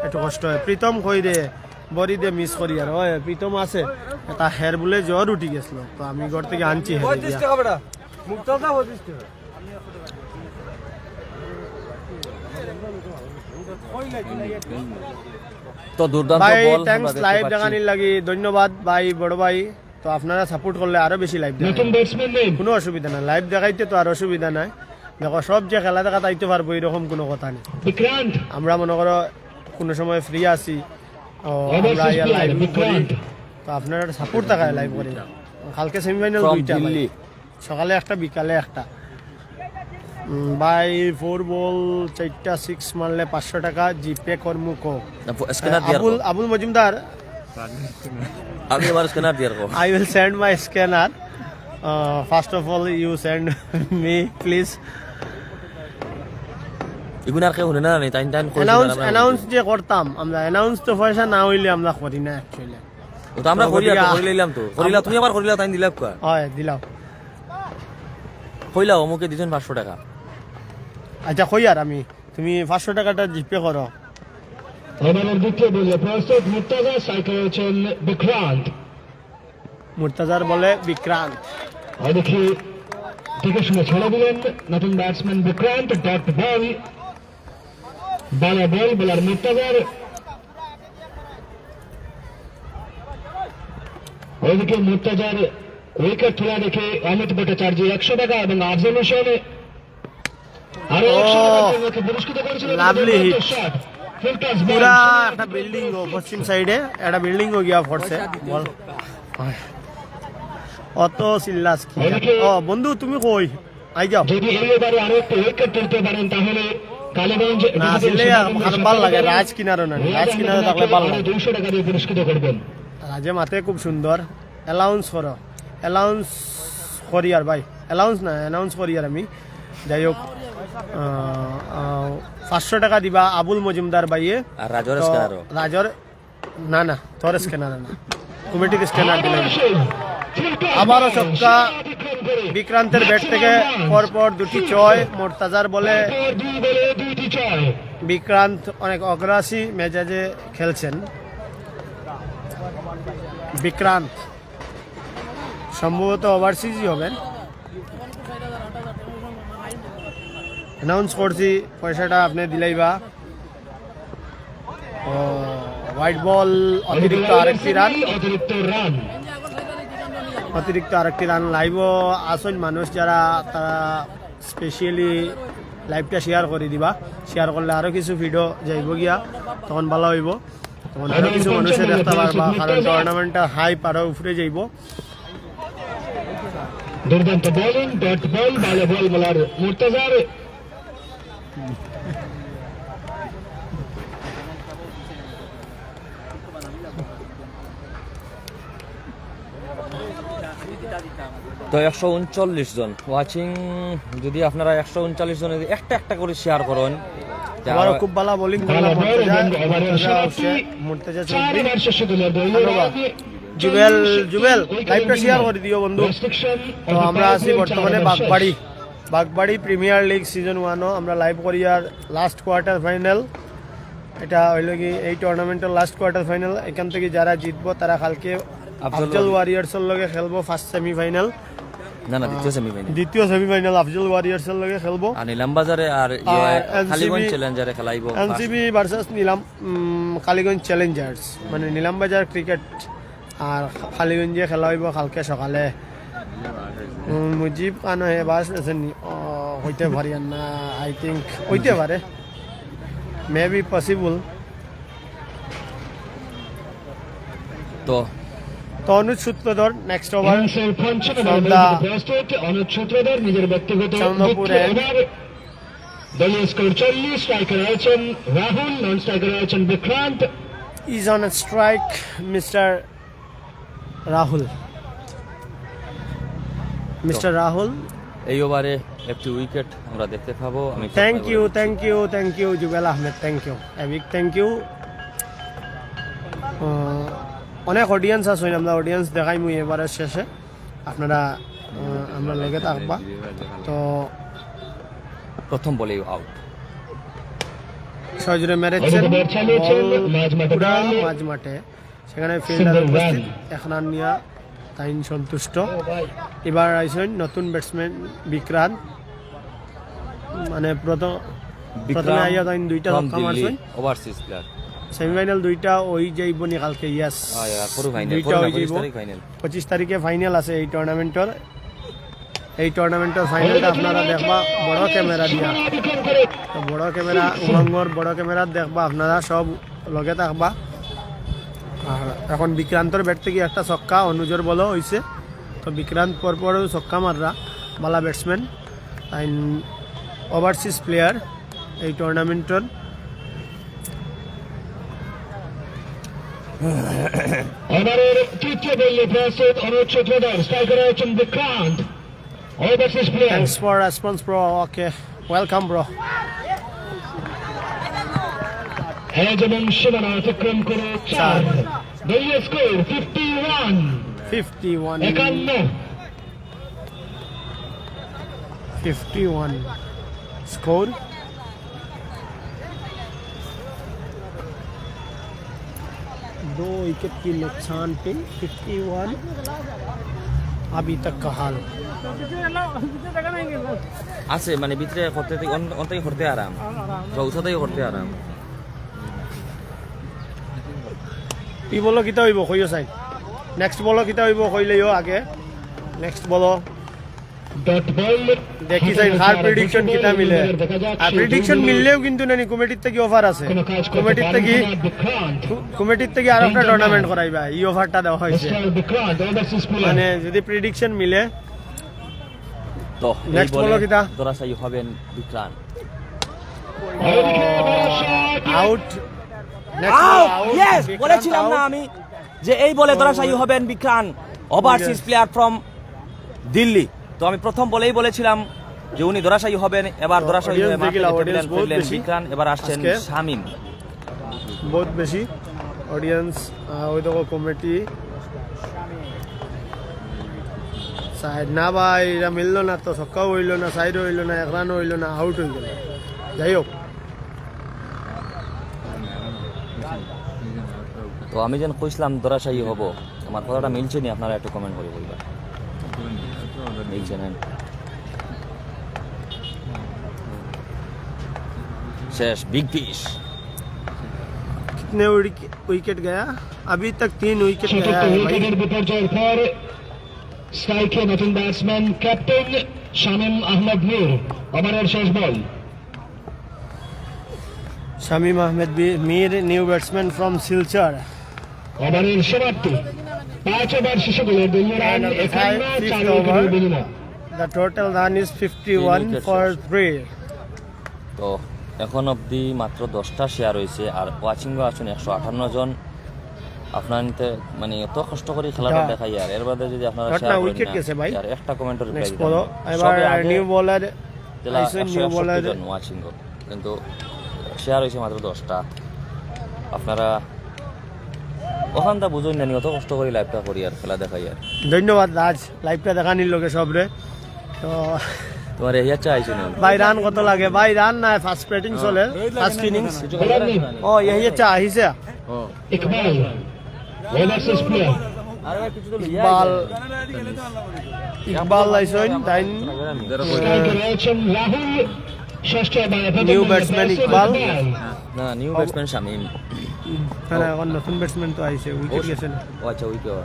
একটু কষ্ট হয় প্রীতম কই রে বড়ি দিয়ে মিস করি আর ওই প্রীতম আছে এটা হের বলে জ্বর উঠি গেছিল তো আমি ঘর থেকে আনছি হের দিয়া। তো দুর্দান্ত ভাই বল থ্যাঙ্কস লাইভ দেখানির লাগি ধন্যবাদ ভাই বড় ভাই তো আপনারা সাপোর্ট করলে আরো বেশি লাইভ দেখান নতুন ব্যাটসম্যান নেই কোনো অসুবিধা নাই লাইভ দেখাইতে তো আর অসুবিধা নাই দেখো সব যে খেলা দেখা তাইতে পারবো এরকম কোনো কথা নেই বিক্রান্ত আমরা মনে করো কোনো সময় ফ্রি আছি আমরা লাইভ করি তো আপনারা সাপোর্ট থাকায় লাইভ করি কালকে সেমিফাইনাল From দুইটা ভাই। দিল্লি। সকালে একটা বিকালে একটা ভাই 4 বল 4টা 6 মারলে 500 টাকা জিপে কর্মু কো স্ক্যানার দিয়ার আবুল মজুমদার আমি এবার স্ক্যানার দিয়ার কো I will send my scanner. First of all, you send me, please. ইগুনার কে শুনে না নি টাইম টাইম কই Announce যে করতাম আমরা announce তো পয়সা না হইলে আমরা করি না অ্যাকচুয়ালি তো আমরা করি আর করি লইলাম তো করিলা তুমি আবার করিলা টাইম দিলা কো হয় দিলাম কইলা অমুকে দিছেন 500 টাকা আচ্ছা কই আর আমি তুমি 500 টাকাটা জিপে করো ওভারের দ্বিতীয় বলে প্রস্তুত মুর্তজা সাইকেল হচ্ছেন বিক্রান্ত মুর্তাজার বলে বিক্রান্ত দেখি দেখে শুনে ছেড়ে দিলেন নতুন ব্যাটসম্যান বিক্রান্ত ডট বল বলার মুর্তজার ওইদিকে মুর্তজার উইকেট তোলা দেখে অমিত ভট্টাচার্য 100 টাকা এবং আফজাল হোসেন আরো 100 টাকা দিয়ে পুরস্কৃত করেছিলেন Lovely hit. শট ফুল টাচ পুরা একটা বিল্ডিং পশ্চিম সাইডে একটা বিল্ডিং গিয়া পড়ছে বল অত সিল্লাস কি ও বন্ধু তুমি কই আই যাও যদি এই ওভারে আরো একটু উইকেট তুলতে পারেন তাহলে কালীগঞ্জ না আসলে আমার ভাল লাগে রাজ কিনারও না রাজ কিনারও থাকলে ভালো লাগে 200 টাকা দিয়ে পুরস্কৃত করবেন রাজে মাতে খুব সুন্দর অ্যালাউন্স করো অ্যালাউন্স করি আর ভাই অ্যানাউন্স করি আর আমি যাই হোক 500 টাকা দিবা আবুল মজুমদার ভাইয়ে আর রাজর তো স্ক্যানারও রাজর না তোর স্ক্যানার না কমিটির স্ক্যানার দিলেন আবারও ছক্কা বিক্রান্তের ব্যাট থেকে পরপর দুটি ছয় মোর্তাজার বলে দুই বলে দুইটি ছয় বিক্রান্ত অনেক অগ্রাসী মেজাজে খেলছেন বিক্রান্ত সম্ভবত ওভারসিজই হবেন অ্যানাউন্স করছি পয়সাটা আপনি দিলাইবা ও হোয়াইট বল অতিরিক্ত আরেকটি রান লাইভও আসল মানুষ যারা তারা স্পেশালি লাইভটা শেয়ার করে দিবা শেয়ার করলে আরও কিছু ভিডিও যাইব গিয়া তখন ভালো হইব তখন আরও কিছু মানুষের দেখতে পারবা কারণ টুর্নামেন্টটা হাইপ আরও উপরে যাইব দুর্দান্ত বোলিং ডট বল বলার মুর্তজার তো 139 জন ওয়াচিং, যদি আপনারা 139 জনের একটা একটা করে শেয়ার করেন আমারও খুব ভালো বোলিং করলাম মুর্তজা চৌধুরী ধন্যবাদ। জুবেল লাইভটা শেয়ার করে দিও বন্ধু। তো আমরা আছি বর্তমানে বাগবাড়ি প্রিমিয়ার লিগ সিজন 1 আমরা লাইভ করি আর লাস্ট কোয়ার্টার ফাইনাল। এটা হইল কি এই টুর্নামেন্টের লাস্ট কোয়ার্টার ফাইনাল। এখান থেকে যারা জিতবো তারা কালকে আফজল ওয়ারিয়ার্সের লগে খেলবো ফার্স্ট সেমিফাইনাল, না দ্বিতীয় সেমিফাইনাল, দ্বিতীয় সেমিফাইনাল আফজল ওয়ারিয়ার্সের লগে খেলবো। আর নিলামবাজারে আর খালিগঞ্জ চ্যালেঞ্জারে খেলাইবো এনসিবি ভার্সেস কালীগঞ্জ চ্যালেঞ্জার্স, মানে নিলামবাজার ক্রিকেট আর খালিগঞ্জে খেলা হইব কালকে সকালে। মুজিব খান হে বাস হইতে পারি না, আই থিঙ্ক হইতে পারে, মে বি পসিবল। তো অনুজ সূত্রধর নেক্সট ওভার নিজের ব্যক্তিগত চন্দ্রপুর দলীয় স্কোর 40, স্ট্রাইকার রয়েছেন রাহুল, নন স্ট্রাইকার রয়েছেন Vikrant. is on a strike, Mr. Rahul. Mr. Rahul, এই ওভারে একটি উইকেট আমরা দেখতে পাবো। আমি thank you, Jubel Ahmed, thank you. A big thank you. অনেক অডিয়েন্স আছে, আমরা অডিয়েন্স দেখাই মুই এবারের শেষে, আপনারা আমরা লগে থাকবা। তো প্রথম বলেই আউট, সজরে মেরেছেন পুরা মাঝ মাঠে, সেখানে ফিল্ডার উপস্থিত, এক রান নিয়ে তাই সন্তুষ্ট। এবার আইসেন নতুন ব্যাটসম্যান বিক্রান্ত, মানে প্রথমে আইয়া তাই দুইটা ছক্কা মারছেন। ওভারসিজ প্লেয়ার, সেমিফাইনাল দুইটা ওই যাইব নি কালকে, ইয়াস দুইটা ওই যাইব। 25 তারিখে ফাইনাল আছে এই টুর্নামেন্টের। এই টুর্নামেন্টের ফাইনালটা আপনারা দেখবা বড় ক্যামেরা দিয়া, তো বড় ক্যামেরা উমঙ্গর বড় ক্যামেরা দেখবা, আপনারা সব লগে থাকবা। আর এখন বিক্রান্তর ব্যাট থেকে একটা ছক্কা অনুজর বলো হয়েছে, তো বিক্রান্ত পরপরও ছক্কা মাররা, বালা ব্যাটসম্যান, তাই ওভারসিজ প্লেয়ার এই টুর্নামেন্টের। এবারের তৃতীয় দলীয় প্রস্তুত অনুজ সূত্রধর, স্ট্রাইকার রয়েছেন Vikrant, overseas player. Thanks for response, bro. Okay, welcome, bro. Edge এবং সীমানা অতিক্রম করে 4, দলীয় স্কোর 51 स्कोर। दो विकेट की नुकसान पे 51 अभी तक का हाल। আছে, মানে ভিতরে করতে অন্তই করতে আরাম, চৌসাতেই করতে আরাম। ই বলো কিতা হইব কইও চাই, নেক্সট বলো কিতা হইব কইলেও আগে, নেক্সট বলো ডট বল দেখি চাই কার প্রেডিকশন কিতা মিলে। আর প্রেডিকশন মিললেও কিন্তু নানি কমিটির থেকে অফার আছে, কমিটির থেকে আর একটা টুর্নামেন্ট করাইবা, এই অফারটা দেওয়া হয়েছে। মানে যদি প্রেডিকশন মিলে, তো নেক্সট বলো কিতা দরাসাই হবেন বিক্রান্ত। আউট, ইয়েস বলেছিলাম না আমি যে এই বলে দরাসাই হবেন Vikrant, overseas player from Delhi. তো আমি প্রথম বলেই বলেছিলাম যে উনি দরাসাই হবেন। এবার দরাসাই হয়ে বিক্রান্ত, এবার আসছেন শামিম। বহুত বেশি অডিয়েন্স, ওই দেখো কমিটি সাইড না ভাই, এটা মিললো না, তো ছক্কাও হইল না, সাইড হইল না, এক রান হইল না, আউট হয়ে গেল। যাই হোক, তো আমি যেন কইছিলাম দরাসাই হব, আমার কথাটা মিলছে নি? আপনারা একটু কমেন্ট করে বলবেন মিলছে না। শেষ बिग फिश। कितने विकेट गया? अभी तक 3 विकेट गया है भाई। বিপর্যয়ের পর স্ট্রাইকে নতুন ব্যাটসম্যান ক্যাপ্টেন শামীম আহমেদ মীর, ওভারের শেষ বল। Shamim Ahmed Mir, new batsman from Silchar. ওভারের সমাপ্তি, 5 ওভার শেষে গোলের দলীয় রান 51, 4 উইকেটের বিনিময়ে। The total run is 51 for 3. তো এখন অবধি মাত্র 10টা শেয়ার হয়েছে, আর ওয়াচিং আছেন 158 জন। আপনার মানে এত কষ্ট করে খেলাটা হ্যাঁ। দেখাই আর এর বাদে যদি আপনারা শট না, শেয়ার উইকেট গেছে ভাই। আর একটা কমেন্টের রিপ্লাই নেক্সট দিতাম বলো না। এবার সবে আগে নিউ বোলার জেলা আইসেন নিউ 161 বোলার জন ওয়াচিং কিন্তু শেয়ার হয়েছে মাত্র 10টা। আপনারা ওখানটা বুঝুন জানি অত কষ্ট করে লাইভটা করি আর খেলা দেখাই আর ধন্যবাদ রাজ লাইভটা দেখানির লোকে সবরে। তো তোমার এই আচ্ছা আইছে না ভাই রান কত লাগে ভাই? রান না ফার্স্ট ব্যাটিং চলে, ফার্স্ট ইনিংস। ও এই চা আহিছে ইকবাল ওভারসিজ প্লেয়ার আর ভাই কিছু তো ইকবাল ইকবাল লাইসন তাইন স্ট্রাইকার রয়েছেন রাহুল ষষ্ঠ ওভারে নিউ ব্যাটসম্যান ইকবাল। না নিউ ব্যাটসম্যান শামিম না এখন নতুন ব্যাটসম্যান তো আইছে, উইকেট গেছে না। ও আচ্ছা উইকেট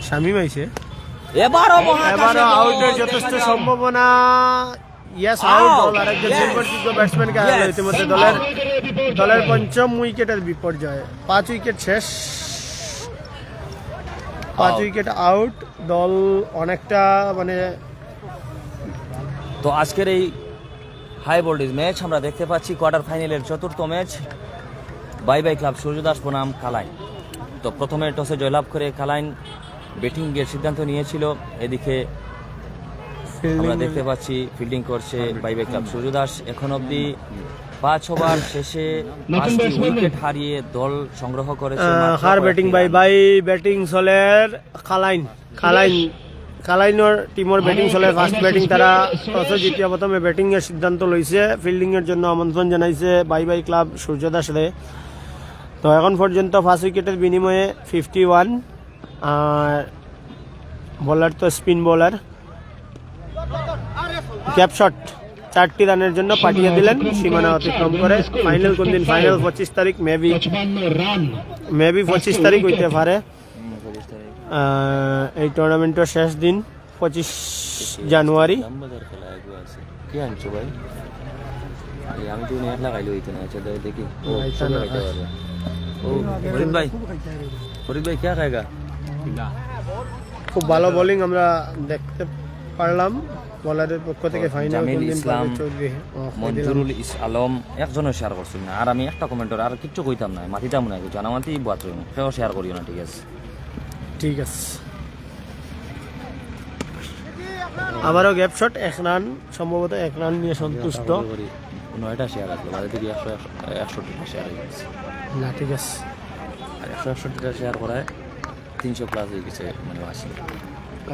শামিম আইছে। এবারও এবারও আউটের যথেষ্ট সম্ভাবনা। Yes out. দল আরেকজন নির্ভরযোগ্য ব্যাটসম্যানকে হারালো ইতিমধ্যে। দলের পঞ্চম উইকেটের বিপর্যয়। 5 উইকেট শেষ, 5 উইকেট আউট। দল অনেকটা মানে তো আজকের এই হাই ভোল্টেজ ম্যাচ আমরা দেখতে পাচ্ছি কোয়ার্টার ফাইনালের চতুর্থ match by Bhai club Suryadas বনাম কালাইন। তো প্রথমে টসে জয়লাভ করে কালাইন ব্যাটিংয়ের সিদ্ধান্ত নিয়েছিল। এদিকে আমরা দেখতে পাচ্ছি ফিল্ডিং করছে বাই বাই ক্লাব সূর্যদাস। এখন অবধি 5 ওভার শেষে 5টি উইকেট হারিয়ে দল সংগ্রহ করেছে মাত্র হার ব্যাটিং কয়েকটি বাই রান। বাই ব্যাটিং চলের কালাইনৰ টিমৰ বেটিং চলে। ফার্স্ট ব্যাটিং তারা টসে জিতিয়া প্রথমে ব্যাটিং এর সিদ্ধান্ত লইছে। ফিল্ডিং এর জন্য আমন্ত্রণ জানাইছে বাই বাই ক্লাব সূর্যদাসরে। তো এখন পর্যন্ত 5 উইকেটের বিনিময়ে 51। আর বোলার তো স্পিন বোলার। ক্যাপ শট 4টি রানের জন্য পাঠিয়ে দিলেন সীমানা অতিক্রম করে। ফাইনাল কোন দিন? ফাইনাল 25 তারিখ, 55 রান মেবি 25 তারিখ হইতে পারে। এই টুর্নামেন্টের শেষ দিন 25 জানুয়ারি। দামবাজার খেলা একবার আছে। কি আনছো ভাই? এই আমি তো নেট লাগাইলো হইতো না। আচ্ছা দেখি ও সব খাইতে পারবে। ও ফরিদ ভাই क्या খায়গা? খুব ভালো বোলিং আমরা দেখতে পারলাম বোলারের পক্ষ থেকে। ফাইনাল জামিল কোন দিন? ইসলাম, চৌধুরী মঞ্জুরুল আলম একজনও শেয়ার করছেন না। আর আমি একটা কমেন্টর আর কিচ্ছু কইতাম না, মাটিটা মনে হয় জানামাতি বাথরুম সেও শেয়ার করিও না। ঠিক আছে ঠিক আছে। আমারও গ্যাপ শট 1 রান, সম্ভবত 1 রান নিয়ে সন্তুষ্ট। 9টা শেয়ার আসলো বাদে থেকে 161টা শেয়ার হয়ে গেছে। না ঠিক আছে। আর 161টা শেয়ার করায় 300 প্লাস হয়ে গেছে মানে মাসে।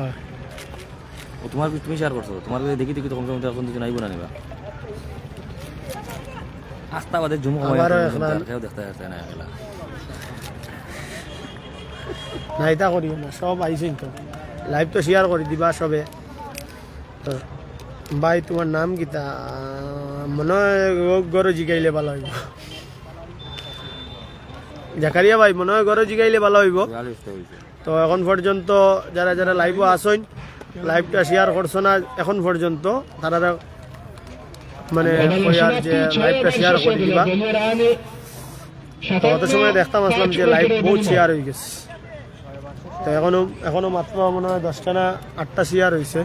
আহ, ও তোমার তুমি শেয়ার করছো, তোমার দেখি দেখি তো কমসে কম এখন কিছু নাইব না নিবা। আস্তাবাদের জুম আবারও 1 রান। কেউ দেখতে আসছে না খেলা। না এটা করিও না, সব আইসেন তো লাইভ তো শেয়ার করে দিবা সবে। তো ভাই তোমার নাম কিতা? মনে হয় গরো জিগাইলে ভালো হইব। জাকারিয়া ভাই মনে হয় গরো জিগাইলে ভালো হইব। 42টা হয়েছে। তো এখন পর্যন্ত যারা যারা লাইভও আসেন, লাইভটা শেয়ার করছো না এখন পর্যন্ত, তারা মানে কইয়ার যে লাইভটা শেয়ার করে দিবা। তো অত সময় দেখতাম আসলাম যে লাইভ বহুত শেয়ার হয়ে গেছে। তো এখনো মাত্র মনে হয় 10টা না 8টা শেয়ার হয়েছে।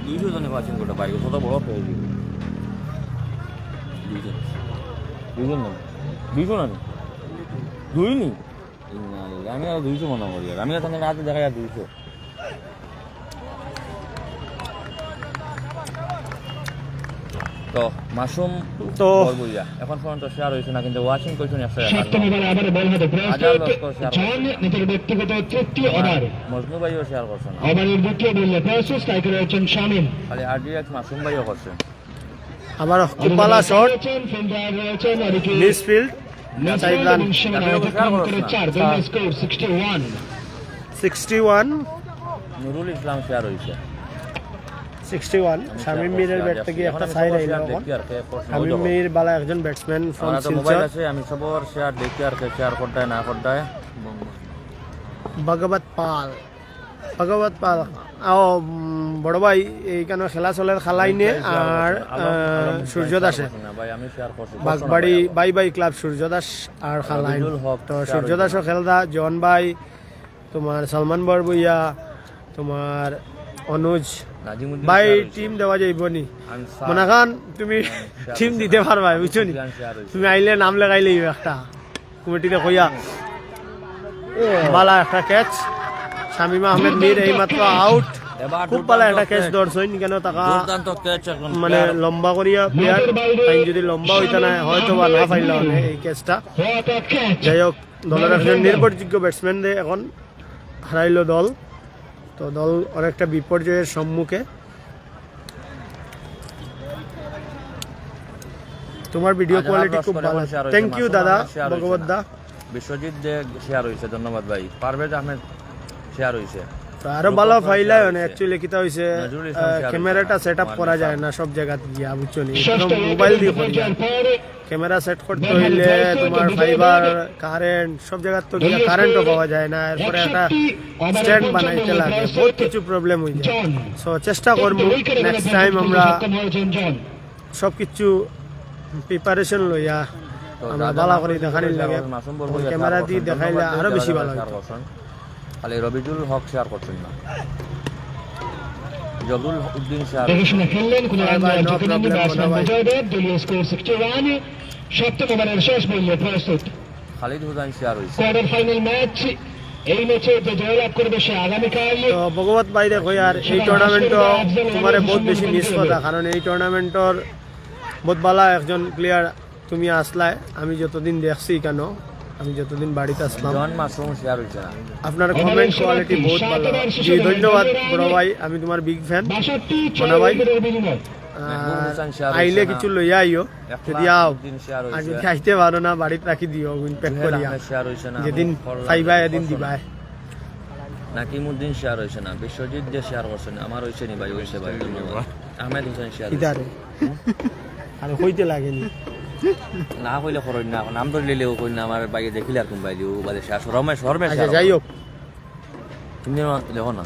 দুইশো জনে ওয়াচিং করতে পারি, কত বড় পেয়ে দিবে। দুইজন না, 200 না, 2 নি। আমি আর 200 মনে করি। আমি আর রাতে দেখা যায় 200। তো মাসুম তো বলবইয়া এখন পর্যন্ত শেয়ার হয়েছে না, কিন্তু ওয়াচিং করছেন 100 সপ্তম ওভারে আবার বল হাতে প্রস্তুত জন নিজের ব্যক্তিগত তৃতীয় ওভার। মজনু ভাইও শেয়ার করছেন না, ওভারের দ্বিতীয় বলে প্রস্তুত স্ট্রাইকার রয়েছেন শামিম। খালি RDX মাসুম ভাইও করছেন। আবার কুপালা শট, ফিল্ডার রয়েছেন ওদিকে মিসফিল্ড, 5 রান, সীমানা অতিক্রম করে 4 দলীয় স্কোর 61। নুরুল ইসলাম শেয়ার হয়েছে 61। শামিম মিরের ব্যাট থেকে একটা সাইড আইলো। শামিম মির বালা একজন ব্যাটসম্যান ফ্রম আমার তো মোবাইল শিলচর। আছে, আমি সবার শেয়ার দেখি আর কে শেয়ার করতে না করতে। ভগবত পাল ও বড় ভাই এইখানে খেলা চলে খালাইনে আর সূর্যদাসে ভাই আমি শেয়ার করছি বাগবাড়ি বাই বাই ক্লাব সূর্যদাস আর খালাইন। রবিউল হক তো সূর্যদাসও খেলদা, জন ভাই, তোমার সালমান বরবইয়া, তোমার অনুজ নাজিমুদ্দিন ভাই share হইছে। টিম দেওয়া যাইব নি আমি মনে খান তুমি টিম দিতে পারবা বুঝছো নি share হইছে। তুমি আইলে নাম লাগাইলে একটা কমিটিতে কইয়া বালা একটা ক্যাচ শামিমা আহমেদ মীর এই মাত্র আউট এবার খুব ভালো একটা ক্যাচ ধরছেন কেন টাকা দুর্দান্ত ক্যাচ এখন মানে লম্বা করিয়া প্লেয়ার টাইম যদি লম্বা হইতা না হয়তো বা না পাইলা এই ক্যাচটা What a catch! যাই হোক দলের একজন নির্ভরযোগ্য ব্যাটসম্যান দিয়ে এখন হারাইলো দল তো দল অনেকটা বিপর্যয়ের সম্মুখে তোমার ভিডিও কোয়ালিটি খুব ভালো থ্যাংক ইউ দাদা ভগবত দা বিশ্বজিৎ যে শেয়ার হয়েছে ধন্যবাদ ভাই পারভেজ আহমেদ শেয়ার হয়েছে তো আরো ভালো ফাইলাই মানে অ্যাকচুয়ালি কিতা হইছে নজরুল ইসলাম share ক্যামেরাটা হইছে। সেট আপ করা যায় না সব জায়গাতে গিয়া বুঝছো নি একদম মোবাইল দিয়ে করি ক্যামেরা সেট করতে হইলে তোমার ফাইবার কারেন্ট সব জায়গার তো গিয়া কারেন্টও পাওয়া যায় না এরপরে একটা স্ট্যান্ড বানাইতে লাগে বহুত কিছু প্রবলেম হয়ে যায় সো চেষ্টা করবো নেক্সট টাইম আমরা সব কিছু প্রিপারেশন লইয়া তো আমরা রাজা ভালো করে মাসুম দেখানির লাগে মাসুম বলবো যে ক্যামেরা share দিয়ে করছেন। দেখাইলে ধন্যবাদ আরো যারা বেশি যারা ভালো share হইতো। করছেন। খালি রবিজুল হক শেয়ার করছেন না জলুল উদ্দিন শেয়ার দেখে শুনে খেললেন কোন রান ভাই, no ঝুঁকে নেননি, problem, ব্যাটসম্যান ভাই। জয়দেব দলীয় স্কোর 61 সপ্তম ওভারের শেষ বলে প্রস্তুত খালিদ হুসাইন শেয়ার হয়েছে কোয়ার্টার ফাইনাল ম্যাচ এই ম্যাচে যে জয়লাভ করবে সে আগামীকাল তো ভগবত ভাই দেখো আর এই টুর্নামেন্টও তোমার বহুত বেশি মিস কথা কারণ এই টুর্নামেন্টর বহুত ভালো একজন প্লেয়ার তুমি আসলাই আমি যতদিন দেখছি কেন আমি যতদিন বাড়িতে আসলাম জন মাসুম শেয়ার হয়েছে না আপনার কমেন্ট কোয়ালিটি বহুত ভালো জি ধন্যবাদ বড় ভাই আমি তোমার বিগ ফ্যান 62 মোনা ভাই। উইকেটের বিনিময় মেহবুব হোসেন শেয়ার আইলে হয়েছে কিছু না। লইয়া আইও যদি আও উদ্দিন শেয়ার আর হয়েছে যদি আইতে পারো না বাড়িতে রাখি দিও উইন প্যাক জুহেল করিয়া আহমেদ শেয়ার হয়েছে না যেদিন ফরলান পাইবা এদিন বসো না। দিবা নাকিমউদ্দিন শেয়ার হয়েছে না বিশ্বজিৎ যে শেয়ার করছে না আমার হয়েছে নি ভাই হয়েছে ভাই ধন্যবাদ আহমেদ হোসেন শেয়ার হয়েছে। ইদারে আর হইতে লাগেনি না কইলে খরচ না নাম ধরলেও কই না আমার বাইরে দেখিলে আর কোন বাইরে ও বাদে শেয়ার রমেশ রমেশ আচ্ছা যাই হোক তুমি যেন দেখো না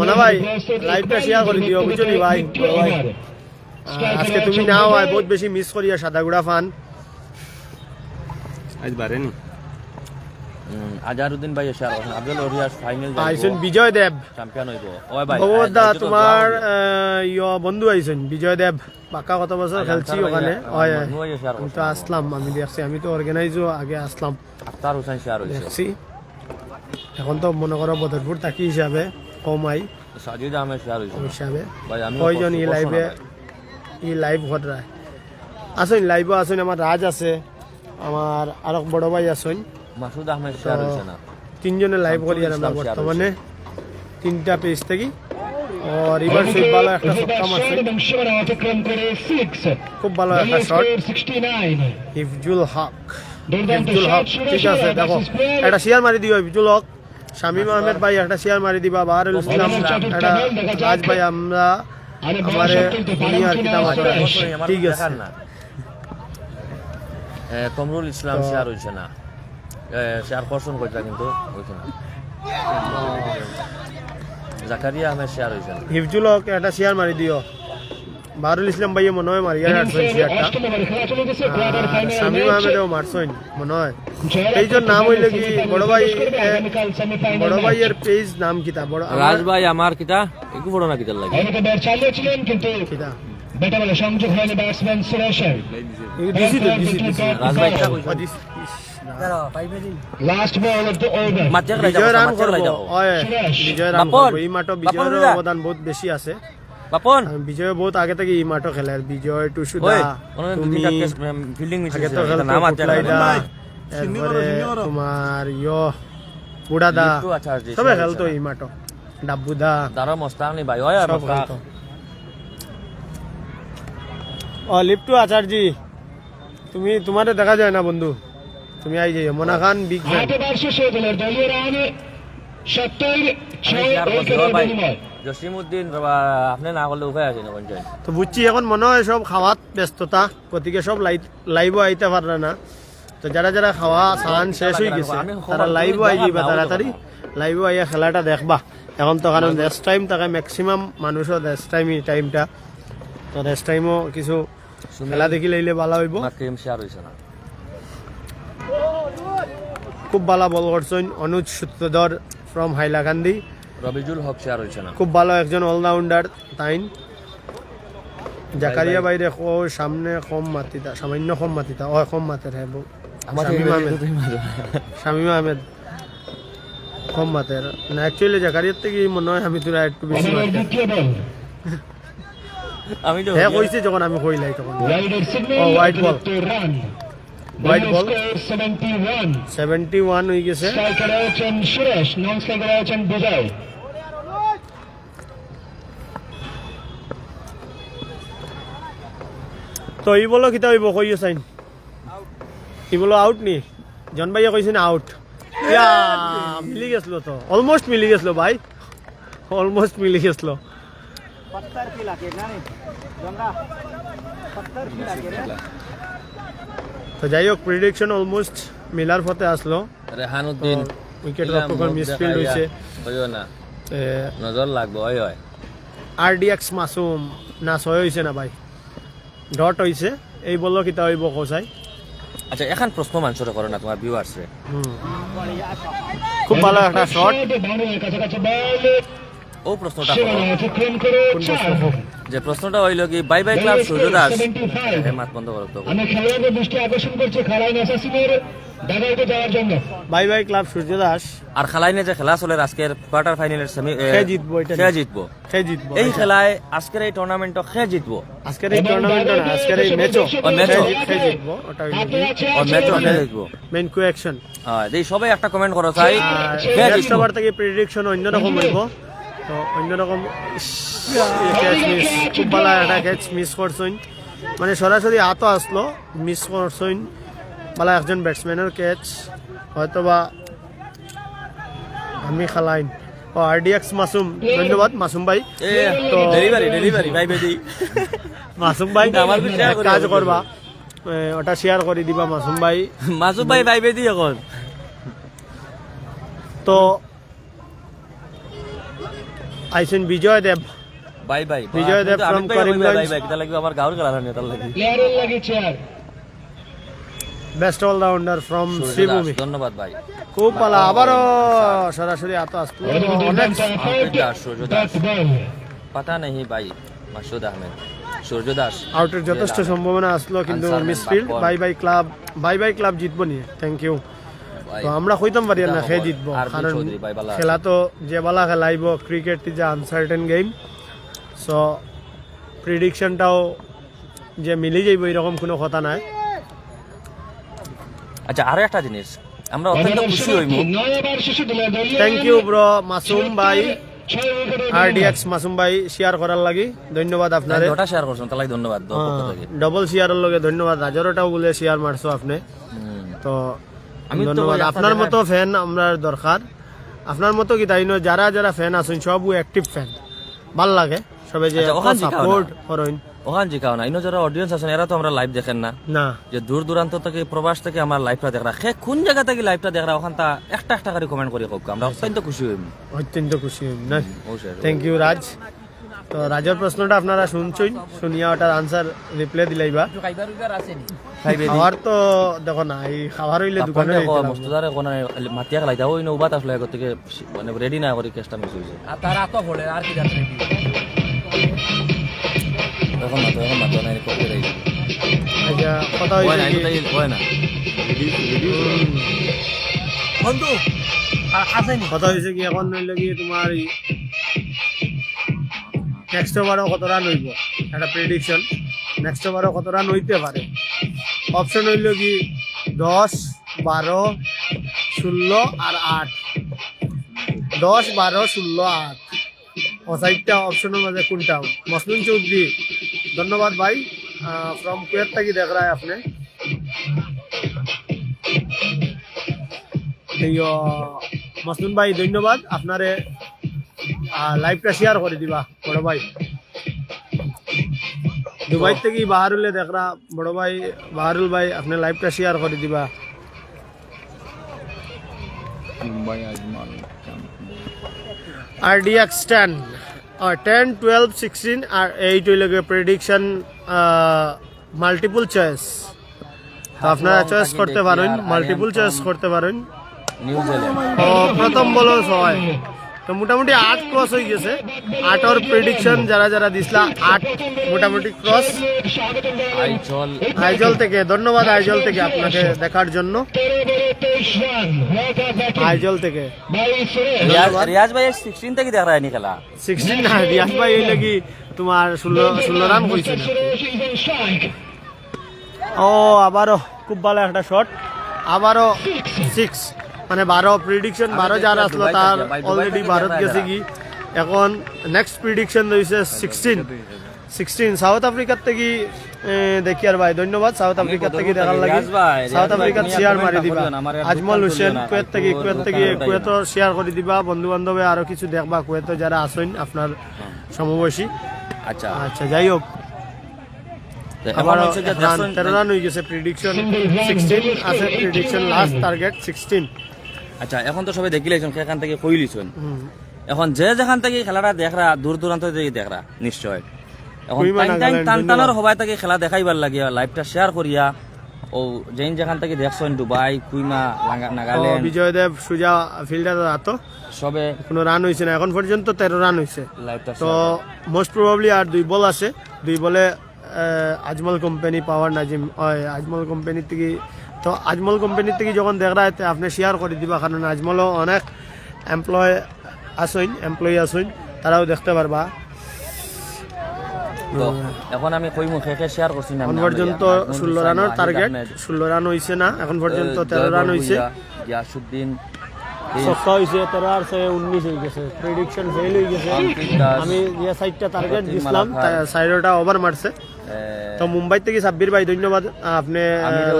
মনে ভাই লাইভটা শেয়ার করে দিও বুঝছো নি ভাই বড় ভাই আজকে তুমি নাও হয় বহুত বেশি মিস করিয়া সাদাগুড়া ফান আজ বাড়েনি আজহারউদ্দিন ভাই শেয়ার করছেন আব্দুল ওরিয়াস ফাইনাল আইসুন বিজয় দেব চ্যাম্পিয়ন হইব ওই ভাই ভগবত দা দায়িত্ব তো তোমার দেওয়া হইব। বন্ধু আইসুন বিজয় দেব পাক্কা কত বছর আচ্ছা, খেলছি আনসার ওখানে ভাইয়া, হয় মনু ভাইয়া share আমি তো করছেন। আসলাম আমি দেখছি আমি তো অর্গানাইজও আগে আসলাম আখতার হোসেন শেয়ার হয়েছে দেখছি এখন তো মনে করো বদরপুর তাকি হিসাবে কমাই সাজিদ আহমেদ শেয়ার হয়েছে হিসাবে ভাই আমি কয়জন ই লাইভে ই লাইভ ঘটরায় আসুন লাইভও আসুন আমার রাজ আছে আমার আরো বড় ভাই আসুন মাসুদ আহমেদ শেয়ার হয়েছে না তিনজনে লাইভ করি আর আমরা ইসলাম share বর্তমানে তিনটা পেজ থেকে আর এবার সেই ভালো একটা ছক্কা মারছে এবং সীমানা অতিক্রম করে 6 খুব ভালো একটা শট 69 হিফজুল হক দুর্দান্ত হিফজুল হক শট ঠিক আছে দেখো একটা শেয়ার মারি দিও হিফজুল হক শামীম আহমেদ ভাই একটা শেয়ার মারি দিবা বাহারুল ইসলাম একটা রাজ ভাই আমরা আমারে দুনিয়ার কিতাব আছে ঠিক আছে কমরুল ইসলাম শেয়ার হয়েছে না শেয়ার করছেন কইটা কিন্তু হয়েছে না জাকারিয়া আহমেদ শেয়ার হয়েছে না হিফজুল হক একটা শেয়ার মারি দিও বাহারুল ইসলাম ভাই মনে হয় মারিয়া রাখছেন শেয়ারটা শামীম আহমেদও মারছেন মনে হয় এইজন নাম হইলে কি বড় ভাই বড় ভাইয়ের পেজ নাম কিতা বড় রাজ ভাই আমার কিতা একটু বড় না কিতার লাগে ব্যাট চালিয়েছিলেন কিন্তু কিতা ব্যাটে বলে সংযোগ হয়নি ব্যাটসম্যান সুরেশের দিছি তো দিছি রাজ ভাই কিতা কইছে last ball of the over মাঝে গলাই বিজয় রান মাঝে গলাই করবো যাও ওই বিজয় রান বাপন, করবো এই মাঠে বাপন বিজয়ের দিদা। অবদান বহুত বেশি আছে বাপন আর বিজয় বহুত আগে থেকে এই মাঠে খেলে আর বিজয় টুসুদা ওই ওনে তুমি দুইটা কেস ফিল্ডিং মিস আগে তো হয়েছে খেলতো নাম আছে পুতলাইদা এরপরে তোমার বুড়াদা লিট্টু আচার্য সবে শেয়ার খেলতো হয়েছে এই মাঠে ডাব্বুদা দারা মস্তানি ভাই ওই সব খেলতো ও লিপ্টু আচার্যি তুমি তোমারে দেখা যায় না বন্ধু তুমি আই যাইও মোনা খান বিগ ফ্যান হাতে বার শেষে দলের দলীয় রান 70 জসিমউদ্দিন আপনি না করলে উপায় আছে না পঞ্চায়েত তো বুঝছি এখন মনে হয় সব খাওয়াত ব্যস্ততা গতিকে সব লাইভও আইতে পারবে না তো যারা যারা খাওয়া সান শেষ হয়ে গেছে তারা লাইভও আই যাইবা তাড়াতাড়ি লাইভও আইয়া খেলাটা দেখবা এখন তো কারণ রেস্ট টাইম থাকে ম্যাক্সিমাম মানুষও রেস্ট টাইমই টাইমটা তো রেস্ট টাইমও কিছু খেলা দেখি লাইলে ভালো হইব মাত্রিম শেয়ার হয়েছে না খুব ভালো বল করছেন অনুজ সূত্রধর ফ্রম হাইলাকান্দি, রবিজুল হক শেয়ার হয়েছে না। খুব ভালো একজন অলরাউন্ডার তাইন। জাকারিয়া বাইরে সামনে কম মাতিতা, সামান্য কম মাতিতা, ও কম মাতের হ্যাঁ শামীম আহমেদ কম মাতের না, অ্যাকচুয়ালি জাকারিয়ার থেকে মনে হয় আমি তোরা একটু বেশি ওভারের মাতের। দ্বিতীয় বল আমি তো হ্যাঁ কইছি যখন আমি কইলাই তখন রাইডার সিগন্যাল ও, white ball. Run White ball. 71 71 হয়ে গেছে। স্ট্রাইকার আছেন সুরেশ, নন স্ট্রাইকার আছেন বিজয়। তো ই বলো কিতা হইব কইও চাইন, ই বলো আউট নি, জন ভাইয়া কইছেন আউট। ইয়া মিলি গেছিল তো, অলমোস্ট মিলি গেছিল ভাই, অলমোস্ট মিলি গেছিল। पत्थर की लाके ना नहीं गंगा पत्थर की लाके ना তো যাই হোক প্রেডিকশন অলমোস্ট মিলার পথে আসলো। রেহানুদ্দিন উইকেট রক্ষকের মিসফিল্ড হইছে, হইও না, নজর লাগবে। হয় হয় আরডিএক্স মাসুম না ছয় হইছে না ভাই, ডট হইছে। এই বললো কিতা হইব কোসাই। আচ্ছা এখন প্রশ্ন মানুষের করো না তোমার ভিউয়ার্স রে। খুব ভালো একটা শট। বাউন্ডারির কাছাকাছি বল ও প্রশ্নটা সেখানে করো, অতিক্রম করে চার। যে প্রশ্নটা হইল কি বাই বাই ক্লাব সূর্যদাস। মাত বন্ধ করো তো। আমি খেলোয়াড়দের দৃষ্টি আকর্ষণ করছি খালাইন অ্যাসাসিনের ডাগাউটে যাওয়ার জন্য। বাই বাই ক্লাব সূর্যদাস আর খেলাইনে যে খেলা চলে আজকের কোয়ার্টার ফাইনালের সেমি, সে জিতবো, এটা সে জিতবো। সে জিতবো। এই খেলায় আজকের এই টুর্নামেন্টও সে জিতবো। আজকের এই টুর্নামেন্ট না, আজকের এই ম্যাচও ও, ম্যাচও। সে জিতবো। ওটা হাতে আছে ও ম্যাচও সে জিতবো। মেইন কোঅ্যাকশন। হ্যাঁ এই সবাই একটা কমেন্ট করো চাই আর সে নেক্সট জিতবো। ওভার থেকে প্রেডিকশন অন্যরকম হইব। তো অন্যরকম ক্যাচ মিস, খুব ভালো একটা ক্যাচ মিস করছেন, মানে সরাসরি হাতও আসলো, মিস করছেন। ভালো একজন ব্যাটসম্যানের ক্যাচ, হয়তোবা আমি খালাইন ও আরডিএক্স মাসুম। ধন্যবাদ মাসুম ভাই। এ তো ডেলিভারি ভাই বেদি মাসুম ভাই আমার কিছু share এক করে কাজ দিও। করবা, ওটা শেয়ার করে দিবা মাসুম ভাই। মাসুদ ভাই ভাই বেদি এখন তো আইসেন বিজয় দেব, বাই বাই বিজয় দেব from করিমগঞ্জ। বাই বাই কিটা লাগবে আমার গাঁর খেলা নিয়ে তার লাগি। প্লেয়ারের লাগে chair. Best allrounder from Sribhumi. ধন্যবাদ ভাই। খুব ভালো, আবারও সরাসরি হাত আসলো। অনেক সূর্যদাস পাতা নেই ভাই, মাসুদ আহমেদ সূর্যদাস আউটের যথেষ্ট সম্ভাবনা আসলো, কিন্তু answer misfield. Man, by Bhai club জিতবো নিয়ে, থ্যাংক ইউ। তো আমরা কইতাম পারি না খেয়ে জিতবো, কারণ খেলা তো যে বালা খেলাইব, cricket is a uncertain game. So প্রিডিকশনটাও যে মিলি যাইব এরকম কোনো কথা নাই। আচ্ছা আরো একটা জিনিস, আমরা অত্যন্ত খুশি হইব। থ্যাংক ইউ ব্রো মাসুম ভাই, আরডিএক্স মাসুম ভাই শেয়ার করার লাগি ধন্যবাদ আপনারে। ওটা শেয়ার করছেন তাই ধন্যবাদ পক্ষ থেকে। ডবল শেয়ারের লগে ধন্যবাদ। রাজারটাও বলে শেয়ার মারছো আপনি, তো আমি তো ধন্যবাদ। ওই আপনার আপনাদের- মতো ফ্যান আমরা দরকার, আপনার মতো কি তাই নয়, যারা যারা ফ্যান আছেন সবও অ্যাক্টিভ ফ্যান, ভাল লাগে সবাই যে আচ্ছা, ওখান জিকাও না। সাপোর্ট করেন। ওখান জিকাও না, ইনো যারা অডিয়েন্স আছেন এরা তো আমরা লাইভ দেখেন না, না যে দূর দূরান্ত থেকে প্রবাস থেকে আমার লাইভটা দেখরা, সে কোন জায়গা থেকে লাইভটা দেখরা ওখান তা একটা একটা করে কমেন্ট করে হোক, আমরা অত্যন্ত খুশি হইব। অত্যন্ত খুশি হইম না। অবশ্যই। থ্যাংক ইউ রাজ। তো রাজের প্রশ্নটা আপনারা শুনছেন, শুনিয়া ওটার আনসার রিপ্লাই দিলাইবা। খাইবে দি। খাবার তো দেখো না, এই খাবার হইলে দোকানে তারপরে যাইতে লাগবে। মস্তুদারে কোন মাতিয়া খেলাইতা ওই নৌবাত আসলে আগর থেকে মানে রেডি না করে কেসটা মিস হইছে। এখন মাতো নাই করতে দেই। আচ্ছা কথা হয় না, হইছে কি, এটাই হয় না। বন্ধু আসেনি। কথা হয়েছে কি, এখন নইলে কি তোমার নেক্সট ওভারও কত রান হইব, একটা প্রেডিকশন। নেক্সট ওভারও কত রান হইতে পারে, অপশন হইল কি 10, 12, 16 আর 8। 10, 12, 16, 8 ও চারটা অপশনের মাঝে কোনটা? মসলিম চৌধুরী ধন্যবাদ ভাই, ফ্রম কুয়েত থেকে দেখ রা আপনি। মসলিম ভাই ধন্যবাদ, আপনারে লাইভটা শেয়ার করে দিবা বড় ভাই। দুবাই থেকে বাহারুলে দেখরা বড় ভাই বাহারুল ভাই, আপনি লাইভটা শেয়ার করে দিবা। মুম্বাই আজমাল আরডিএক্স 10, 10, 12, 16 আর 8 হইলে প্রেডিকশন মাল্টিপল চয়েস। তো আপনারা চয়েস করতে পারেন, মাল্টিপল চয়েস করতে পারেন। নিউজিল্যান্ড ও প্রথম বলো 6 তো মোটামুটি 8 ক্রস হয়ে গেছে 8 প্রেডিকশন যারা যারা দিছলা 8 মোটামুটি ক্রস আইজল আইজল থেকে ধন্যবাদ আইজল থেকে আপনাকে দেখার জন্য আইজল থেকে রিয়াজ ভাই 16 থেকে দেখ রায়নি খেলা 16 না রিয়াজ ভাই এই লাগি তোমার 16 রান কইছে না। ও আবারও খুব ভালো একটা শট আবারও 6 মানে 12 প্রেডিকশন 12 যার আসলো তার অলরেডি ভারত গেছে কি এখন নেক্সট প্রেডিকশন হইছে 16 সাউথ আফ্রিকার থেকে দেখি আর ভাই ধন্যবাদ সাউথ আফ্রিকার থেকে দেখার লাগে সাউথ আফ্রিকার শেয়ার মারি দিবা আজমল হোসেন কুয়েত থেকে কুয়েত শেয়ার করে দিবা বন্ধু বান্ধবে আরো কিছু দেখবা কুয়েত যারা আছেন আপনার সমবয়সী আচ্ছা আচ্ছা যাই হোক এখন হচ্ছে যে 13 রান হয়ে গেছে প্রেডিকশন 16 আছে প্রেডিকশন লাস্ট টার্গেট 16 আচ্ছা এখন তো সবাই দেখিলেছেন সেখান থেকে কইলিছেন এখন যে যেখান থেকে খেলাটা দেখরা দূর দূরান্ত থেকে দেখরা নিশ্চয় এখন কুইমা টাইম নাগাল্যান্ড, টানার হবাই থেকে খেলা দেখাইবার লাগিয়া লাইভটা শেয়ার করিয়া ও যেন যেখান থেকে দেখছেন দুবাই কুইমা নাগাল্যান্ড বিজয়দেব সুজা ফিল্ডার রাতো সবে কোনো রান হয়েছে না এখন পর্যন্ত 13 রান হয়েছে লাইভটা তো মোস্ট প্রবাবলি আর 2 বল আছে 2 বলে আজমল কোম্পানি পাওয়ার নাজিম আজমল কোম্পানি থেকে তো আজমল কোম্পানি থেকে যখন দেখ রা আপনি শেয়ার করে দিবা কারণ আজমলও অনেক এমপ্লয় আসুন তারাও দেখতে পারবা তো এখন আমি কইমু খেকে শেয়ার করছি না এখন পর্যন্ত 16 রানের টার্গেট 16 রান হয়েছে না এখন পর্যন্ত 13 রান হয়েছে ইয়াসুদ্দিন সস্তা হয়েছে 13 আর 19 হয়ে গেছে প্রেডিকশন ফেল হয়ে গেছে আমি যে সাইডটা টার্গেট দিছিলাম সাইডটা ওভার মারছে তো মুম্বাই থেকে সাব্বির ভাই ধন্যবাদ আপনি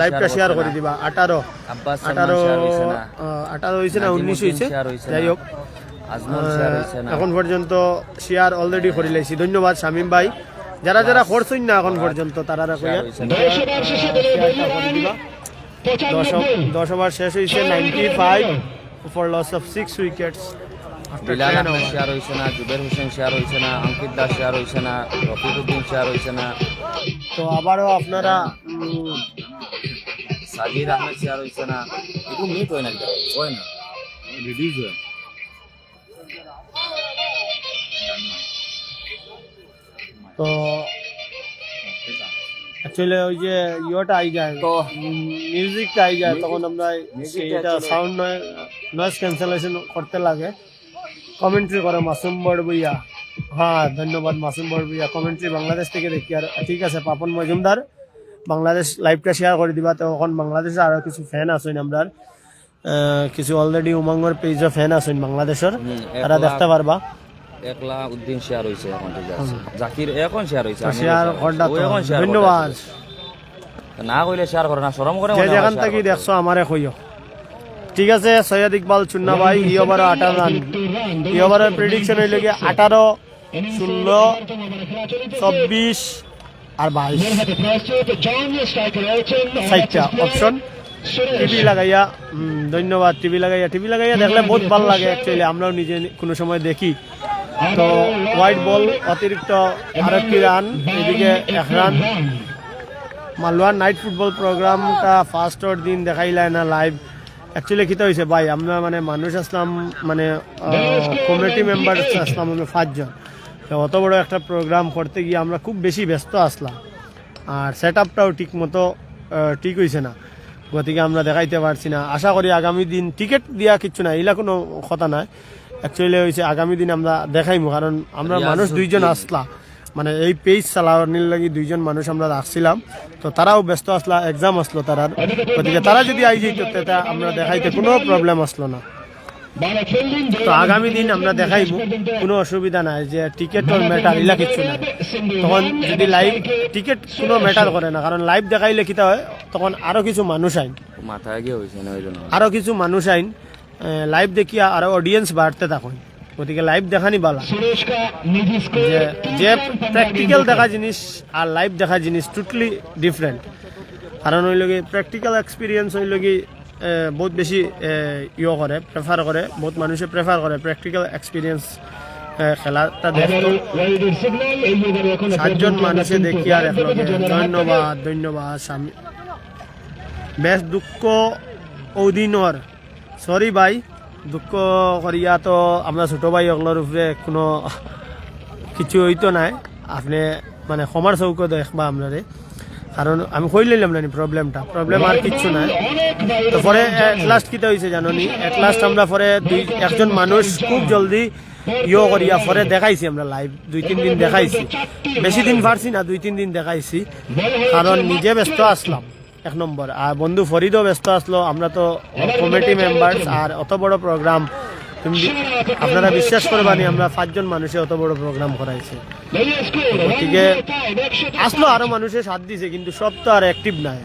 লাইভটা শেয়ার করে দিবা 18 আব্বাস 18 হয়েছে না 19 হয়েছে যাই হোক আজমল শেয়ার হইছে না এখন পর্যন্ত শেয়ার অলরেডি করে লাইছি ধন্যবাদ শামিম ভাই যারা যারা করছেন না এখন পর্যন্ত তারা কইয়া শেয়ারটা করে দিবা 10 ওভার শেষ হয়েছে 95 for loss of 6 wickets Bilal Ahmed share হইছে না জুবের হোসেন শেয়ার হইছে না অঙ্কিত দাস শেয়ার হইছে না রফিকুদ্দিন শেয়ার হইছে না তো আবারও আপনারা সাজিদ আহমেদ শেয়ার হইছে না একটু মিট হয় না হয় না রিডিউস হয় তো অ্যাকচুয়ালি ওই যে ইয়েটা আই যায় তো মিউজিকটা আই যায় তখন আমরা এটা সাউন্ড নয়েজ ক্যান্সেলেশন করতে লাগে কমেন্ট্রি করে মাসুম বড়বইয়া হ্যাঁ ধন্যবাদ মাসুম বড়বইয়া কমেন্ট্রি বাংলাদেশ থেকে দেখি আর ঠিক আছে পাপন মজুমদার বাংলাদেশ লাইভটা শেয়ার করে দিবা তখন বাংলাদেশে আরো কিছু ফ্যান আছেন আমরা কিছু অলরেডি উমঙ্গর পেজে ফ্যান আছেন বাংলাদেশের তারা দেখতে পারবা একলা উদ্দিন শেয়ার হইছে এখন ঠিক আছে জাকির এখন শেয়ার হইছে শেয়ার করডা তো এখন শেয়ার ধন্যবাদ না কইলে শেয়ার করে না শরম করে যে যেখান থেকে দেখছো আমারে কইও ঠিক আছে সৈয়দ ইকবাল চুন্না ভাই ই ওভার 18 রান ই ওভারের প্রেডিকশন হইল কি 18 16 24 আর 22 সাইটটা অপশন টিভি লাগাইয়া ধন্যবাদ টিভি লাগাইয়া দেখলে বহুত ভালো লাগে অ্যাকচুয়ালি আমরাও নিজে কোনো সময় দেখি তো হোয়াইট বল অতিরিক্ত আরেকটি রান এদিকে 1 রান মালওয়ার নাইট ফুটবল প্রোগ্রামটা ফার্স্টর দিন দেখাইলাই না লাইভ অ্যাকচুয়ালি কিতা হয়েছে ভাই আমরা মানে মানুষ আসলাম মানে কমিউনিটি মেম্বার আসলাম আমরা 5 জন তো অত বড় একটা প্রোগ্রাম করতে গিয়ে আমরা খুব বেশি ব্যস্ত আসলাম আর সেট আপটাও ঠিক মতো ঠিক হয়েছে না গতিকে আমরা দেখাইতে পারছি না আশা করি আগামী দিন টিকিট দিয়া কিচ্ছু না এগুলা কোনো কথা নয় অ্যাকচুয়ালি হয়েছে আগামী দিন আমরা দেখাইমু কারণ আমরা মানুষ 2 জন আসলাম মানে এই পেজ চালানোর লাগি 2 জন মানুষ আমরা রাখছিলাম তো তারাও ব্যস্ত আসলা এক্সাম আসলো তারার গতিকে তারা যদি আই যেত তা আমরা দেখাইতে কোনো প্রবলেম আসলো না তো আগামী দিন আমরা দেখাইবো কোনো অসুবিধা নাই যে টিকিট ম্যাটার এলা কিচ্ছু নাই তখন যদি লাইভ টিকিট কোনো ম্যাটার করে না কারণ লাইভ দেখাইলে কিতা হয় তখন আরো কিছু মানুষ আইন মাথায় গিয়ে হইছে না ওইজন্য আরো কিছু মানুষ আইন লাইভ দেখিয়া আরো অডিয়েন্স বাড়তে থাকুন গতিকে লাইভ দেখানি ভালো যে প্র্যাকটিক্যাল দেখা জিনিস আর লাইভ দেখা জিনিস টোটালি ডিফারেন্ট কারণ ওই লগে প্র্যাকটিক্যাল এক্সপিরিয়েন্স ওই লগে বহুত বেশি করে প্রেফার করে বহুত মানুষে প্রেফার করে প্র্যাকটিক্যাল এক্সপিরিয়েন্স খেলাটা দেখতো 7 জন মানুষে দেখি আর একলগে ধন্যবাদ স্বামী বেশ দুঃখ অধীনর সরি ভাই, দুঃখ করিয়া তো আমরা ছোট ভাই ওগুলোর উপরে কোনো কিছু হইতো নাই, আপনি মানে ক্ষমার চৌকো দেখবা আপনারে, কারণ আমি কই লইলাম না প্রবলেম আর কিচ্ছু নাই। তো পরে এট লাস্ট কিটা হয়েছে জানি, এট লাস্ট আমরা পরে একজন মানুষ খুব জলদি করিয়া পরে দেখাইছি, আমরা লাইভ 2-3 দিন দেখাইছি, বেশি দিন পারছি না, 2-3 দিন দেখাইছি, কারণ নিজে ব্যস্ত আসলাম 1 নম্বর, আর বন্ধু ফরিদও ব্যস্ত আসলো, আমরা তো কমিটি মেম্বার্স, আর অত বড় প্রোগ্রাম আপনারা বিশ্বাস করবানি, আমরা 5 জন মানুষে অত বড় প্রোগ্রাম করাইছে, গতিকে আসলো আরো মানুষের সাথ দিছে, কিন্তু সব তো আর অ্যাক্টিভ নাই,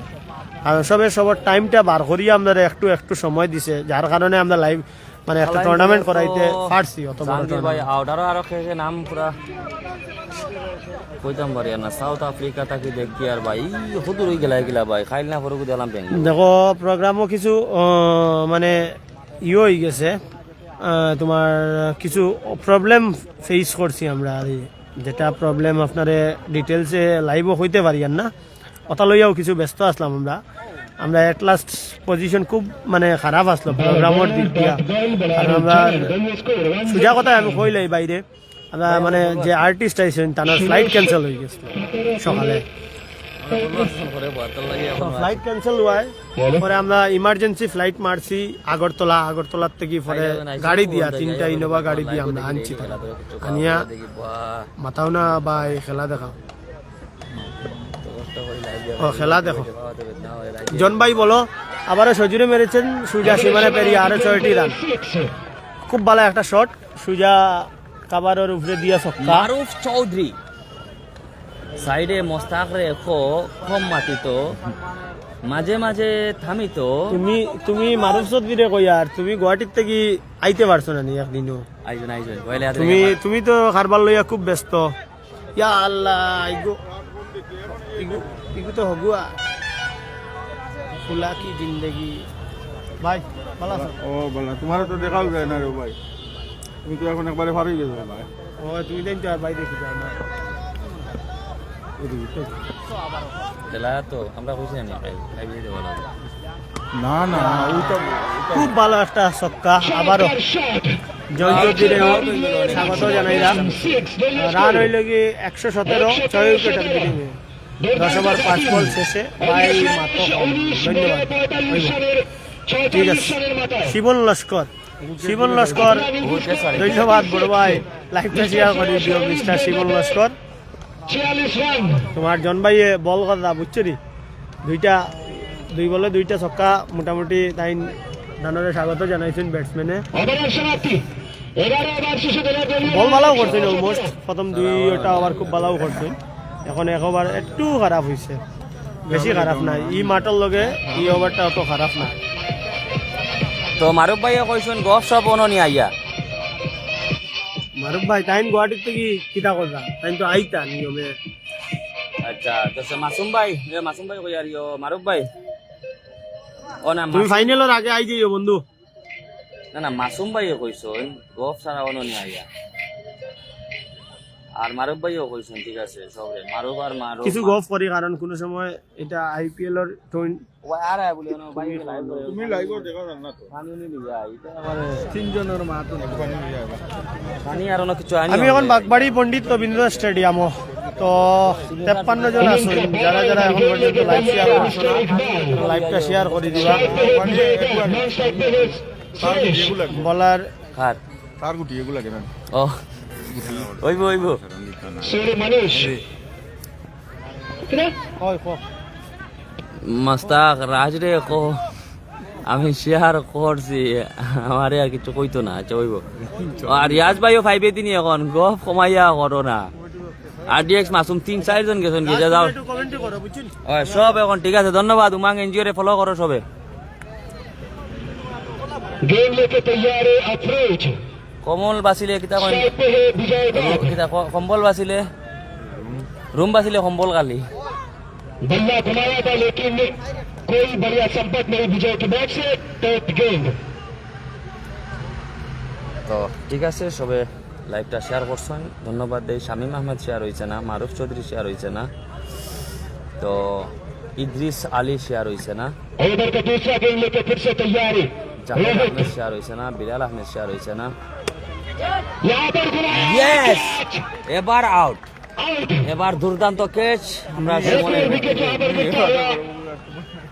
কারণ সবার টাইমটা বার করিয়া আমরা একটু সময় দিছে, যার কারণে আমরা লাইভ মানে একটা টুর্নামেন্ট করাইতে পারছি। অত বড় জাহাঙ্গীর ভাই আউটারও আরো খেয়ে নাম পুরা কইতাম পারি না, সাউথ আফ্রিকা তাকে দেখি আর ভাই হুদুর হয়ে গেলা ভাই, খাইল না পরে দিলাম ব্যাংক। দেখো প্রোগ্রামও কিছু মানে হয়ে গেছে, তোমার কিছু প্রবলেম ফেস করছি আমরা, যেটা প্রবলেম আপনারে ডিটেলসে লাইভও হইতে পারি আর না, অতা লইয়াও কিছু ব্যস্ত আসলাম আমরা এট লাস্ট পজিশন খুব মানে খারাপ আসলো প্রোগ্রামের দিক দিয়া, কারণ আমরা সোজা কথা আমি কইলাই বাইরে, আমরা মানে যে আর্টিস্ট আইছেন তার ফ্লাইট ক্যান্সেল হয়ে গেছিল সকালে, ফ্লাইট ক্যান্সেল হওয়ায় পরে আমরা ইমার্জেন্সি ফ্লাইট মারছি আগরতলার থেকে, পরে গাড়ি দিয়া 3টা ইনোভা গাড়ি দিয়ে আমরা আনছি, আনিয়া মাথাও না বা খেলা দেখাও, খেলা দেখো। জন ভাই বলো, আবারও সজুরে মেরেছেন সুজা সীমানা পেরিয়ে আরো 6টি রান, খুব ভালো একটা শট, সুজা কাবারের উপরে দিয়া ছক্কা। মারুফ চৌধুরী সাইডে মোস্তাক রে কম মাতিত, মাঝে মাঝে থামিত। তুমি মারুফ চৌধুরী কইয়া, আর তুমি গুয়াহাটির থেকে আইতে পারছো না নি একদিনও? আইজন তুমি তো খারবার লইয়া খুব ব্যস্ত। ইয়া আল্লাহ, ইগু তো হগুয়া ফুলা কি জিন্দগি। ভাই ভালো আছো? ও বলা, তোমার তো দেখাও যায় না রে ভাই, তুমি তো এখন একবারে ভারী গেছো ভাই। ও তুমি দেন তো আর ভাই দেখি যাও না, খেলা তো আমরা খুশি না খাইয়ে দেবো না না, ওইটা খুব ভালো একটা ছক্কা। আবারও জয় চৌধুরীও স্বাগত জানাইলাম। রান হইল কি 117, 6 উইকেটের বিনিময়ে 10 ওভার 5 বল শেষে। ভাই মাত্র কম, ধন্যবাদ। ঠিক আছে, শিবন লস্কর ধন্যবাদ বড় ভাই, লাইভটা শেয়ার করে দিও মিস্টার শিবন লস্কর। তোমার জন ভাইয়ে বল কথা বুঝছো নি, 2 বলে 2টা ছক্কা, মোটামুটি তাই দানরে স্বাগত জানাইছেন ব্যাটসম্যানে। বল ভালো করছেন, অলমোস্ট প্রথম 2টা ওভার খুব ভালো করছেন, এখন 1 ওভার একটু খারাপ হয়েছে, বেশি খারাপ নাই। ই মাঠের লগে ই ওভারটা অত খারাপ না। তো মারুফ ভাইয়া কইছেন গফ সব অননি আইয়া। মারুফ ভাই তাইন গুয়াহাটির থেকে কিতা করবা, তাইন তো আইতা নিয়মে। আচ্ছা তো সে মাসুম ভাই কই আর মারুফ ভাই ও না, তুমি ফাইনালের আগে আই যাইও বন্ধু। না মাসুম ভাইও কইছেন গফ সারা অননি আইয়া, আর মারুফ ভাইও কইছেন ঠিক আছে সবরে মারুফ আর মারুফ কিছু গফ করি, কারণ কোন সময় এটা আইপিএল এর আর আয় বলি না ভাই লাইভ করে তুমি লাইভ দেখা যান না তো, পানি নি লিয়া এটা আমারে 3 জনের মা তো পানি নিয়ে আইবা। পানি আর অন্য কিছু আনি। আমি এখন বাগবাড়ি পণ্ডিত রবীন্দ্র স্টেডিয়ামও, তো 53 জন আছেন যারা এখন পর্যন্ত লাইভ শেয়ার করছো না, লাইভটা শেয়ার করে দিবা। বলার তার গুটি এগুলা কেন ও ওইবো মাস্তাক রাজ রে কো আমি শেয়ার করছি, আমারে আর কিছু কইতো না। আচ্ছা ওইব, আর রিয়াজ ভাইও 5 দিন এখন গফ কমাইয়া করো না। আর ডিএক্স মাসুম 3-4 জন গেছেন, গিয়ে যাও সব এখন ঠিক আছে। ধন্যবাদ। উমাং এনজিও রে ফলো করো সবে। गेम लेके तैयार है अप्रोच, কমল বাসিলে কিতা কইন, কিতা কম্বল বাসিলে রুম বাসিলে কম্বল কালি। बल्ला घुमाया था लेकिन कोई बढ़िया संपर्क नहीं विजय के बैट से, टॉप गेंद। তো ঠিক আছে, সবে লাইভটা শেয়ার করছেন, ধন্যবাদ দেই। শামীম আহমেদ শেয়ার হয়েছে না, মারুফ চৌধুরী শেয়ার হয়েছে না, তো ইদ্রিস আলী শেয়ার হয়েছে না, ओवर का दूसरा गेंद लेके फिर से तैयार है। জাহিদ আহমেদ শেয়ার হয়েছে না, বিলাল আহমেদ শেয়ার হয়েছে না। यहाँ पर घुमाया ইয়েস, এবার আউট, এবার দুর্দান্ত ক্যাচ। আমরা সুমনের विकेट यहाँ पर गिरता हुआ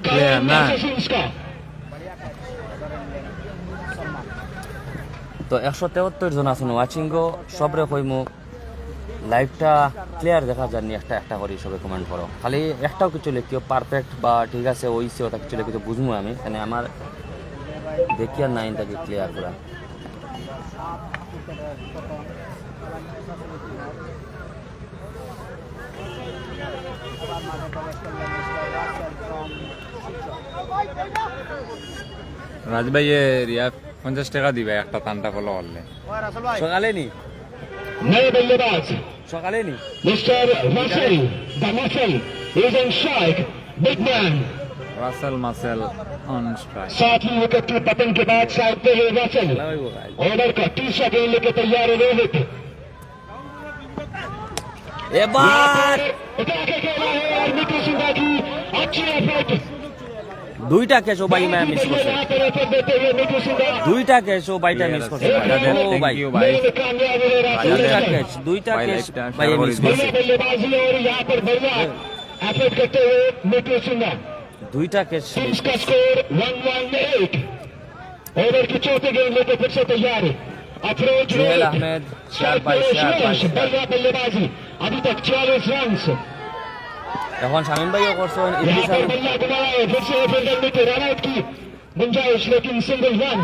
Player ना। का তো 173 জন আছেন ওয়াচিং গো, সবরে কইমু লাইভটা ক্লিয়ার দেখা যায়নি, একটা একটা করে সবে কমেন্ট করো, খালি একটাও কিছু লিখিও পারফেক্ট বা ঠিক আছে ওইসে ওটা কিছু লিখিও বুঝবো আমি, এখানে আমার দেখি আর নাই তাকে ক্লিয়ার করা। রাজ ভাই রিয়া 50 টাকা দিবে একটা টানটা ফলো করলে। সকালে নি, नए बल्लेबाज সকালে নি mister Russell the muscle is on strike big man Russell muscle on strike. साथ ही विकेट के पतन के बाद साधते हुए रसल খেলা হইব কাল। ऑर्डर का तीसरा गेंद लेके तैयार है रोहित এবার उठा के खेला है और मिट्टू सिंह की अच्छी एफर्ट দুইটা ক্যাচ ও ভাই মিস করছে, यहाँ पर एफर्ट देते हुए मिट्टू सिंह দুইটা ক্যাচ ও ভাইটা মিস করছে। ও ভাই থ্যাংক ইউ ভাই। कामयाब हो रहा है দুইটা ক্যাচ, দুইটা ভাই ক্যাচ লাইভটা ভাই share মিস করে করছে, बढ़िया बल्लेबाजी और यहाँ पर बढ़िया एफर्ट करते हुए मिट्टू सिंह দুইটা ক্যাচ टीम्स का स्कोर 1-1-8 ओवर की चौथे गेंद लेके फिर से तैयार है अफरोज जुहेल अहमद, चार बाई चार बाई। बढ़िया बल्लेबाजी अभी तक 44 रन এখন শামিম ভাইও করছেন, यहाँ ইদ্রিস पर আহমেদ बल्ला घुमाया है फिर से फील्डर में रन आउट की गुंजाइश लेकिन सिंगल रन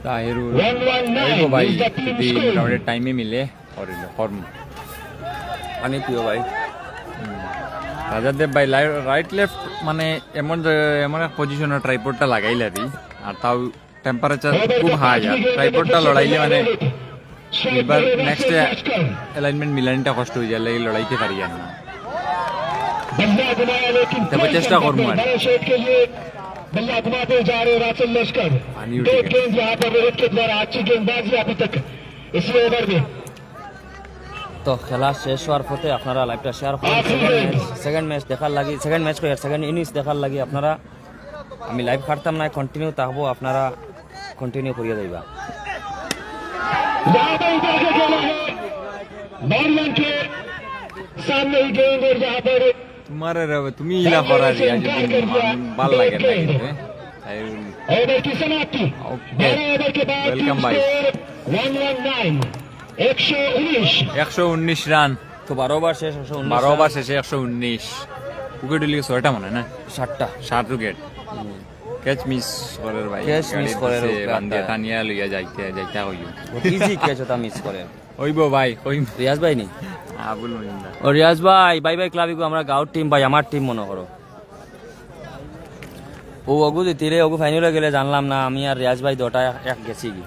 তাহিরুল 1-1-9 এইগো ভাই is the team যদি score মোটামুটি টাইমে মিলে করিল ফর্ম। পানি প্রিয় ভাই। রাজাদেব ভাই রাইট লেফট মানে এমন এমন এক পজিশনে ট্রাইপডটা লাগাইলে আর তাও টেম্পারেচার খুব হাই, আর ট্রাইপডটা লড়াইলে মানে এবার নেক্সট অ্যালাইনমেন্ট মিলানিটা কষ্ট হয়ে যায়, লড়াইতে পারি আর না। बल्ला घुमाया लेकिन तब चेष्टा करूं मैं। बड़े शॉट के लिए बल्ला घुमाते जा रहे रासल लश्कर पानी दो उठ गया। गेंद यहाँ पर रोहित के द्वारा अच्छी गेंदबाजी अभी तक इस ओवर में তো খেলা শেষ হওয়ার পথে আপনারা লাইভটা শেয়ার করুন। সেকেন্ড ম্যাচ দেখার লাগি, সেকেন্ড ম্যাচ করে সেকেন্ড ইনিংস দেখার লাগি আপনারা, আমি লাইভ কাটতাম না, কন্টিনিউ থাকবো, আপনারা কন্টিনিউ করিয়ে যাইবা। यहाँ पर उठा के खेला है बाउंड्री के सामने ही गेंद और यहाँ पर তোমার তুমি ইলা করা রিয়া যদি ভাল লাগে না কিন্তু তাহিরুল ओवर की समाप्ति ओके 12 ओवर के बाद वेलकम भाई। 119 119 119 রান, তো 12 ওভার শেষ, 12 ওভার শেষে 119 উইকেট লিগে 6টা মনে হয় না, 7টা 7 উইকেট। ক্যাচ মিস করার ভাই, Catch miss করার বান্দিয়া টানিয়া লইয়া যাইতে যাইতে হইও ইজি ক্যাচ ওটা মিস করে। হইব ভাই হইব। রিয়াজ ভাই নি, আবুল মহিন্দা ও রিয়াজ ভাই, বাই বাই ক্লাবিকো, আমরা গাঁৱৰ টিম ভাই, আমার টিম মনে করো। ও অগু দিতিরে, অগু ফাইনালে গেলে জানলাম না, আমি আর রিয়াজ ভাই দুটা এক গেছি কি,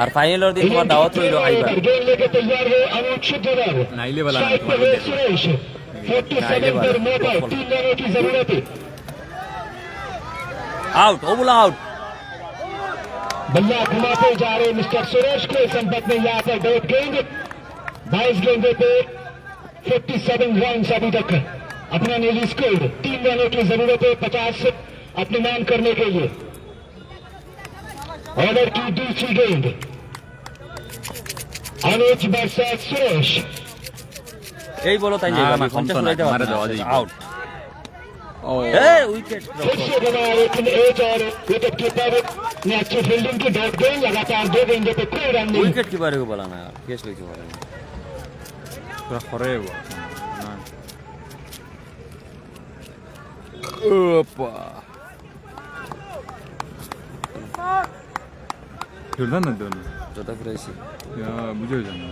আর ফাইনালের দিন তোমার দাওয়াত রইল আইবা। गेंद लेके तैयार है अनूप शुद्धर নাইলে বলা না साइड তোমার पर है দেখো। सुरेश 47 वाला। पर मोटर 3 रनों की जरूरत है আউট, ও বলা আউট। बल्ला घुमाते जा रहे मिस्टर सुरेश के संपर्क में यहाँ पर दो गेंद 22 गेंदों पे 57 रन अभी तक अपना नीली स्कोर 3 रनों की जरूरत है 50 अपने नाम करने के लिए ऑर्डर की दूसरी गेंद अनुज वर्सेस सुरेश এই বলো তাই না, যাইবা, না, 50 কমতো না, উড়াইতে মারা পারবে দেওয়া না, যাইবে। আউট। ও এ উইকেট, फिर से बनाया लेकिन एज और विकेट कीपर ने अच्छी फील्डिंग की डॉट गेंद लगातार 2 गेंदों पे कोई रन नहीं উইকেট কিপারে বলা না, কেস লইতে পারে না। পুরা খরে হইব না। ওপা জোরদার না দোন যত ফিরাইছি বুঝেও জানো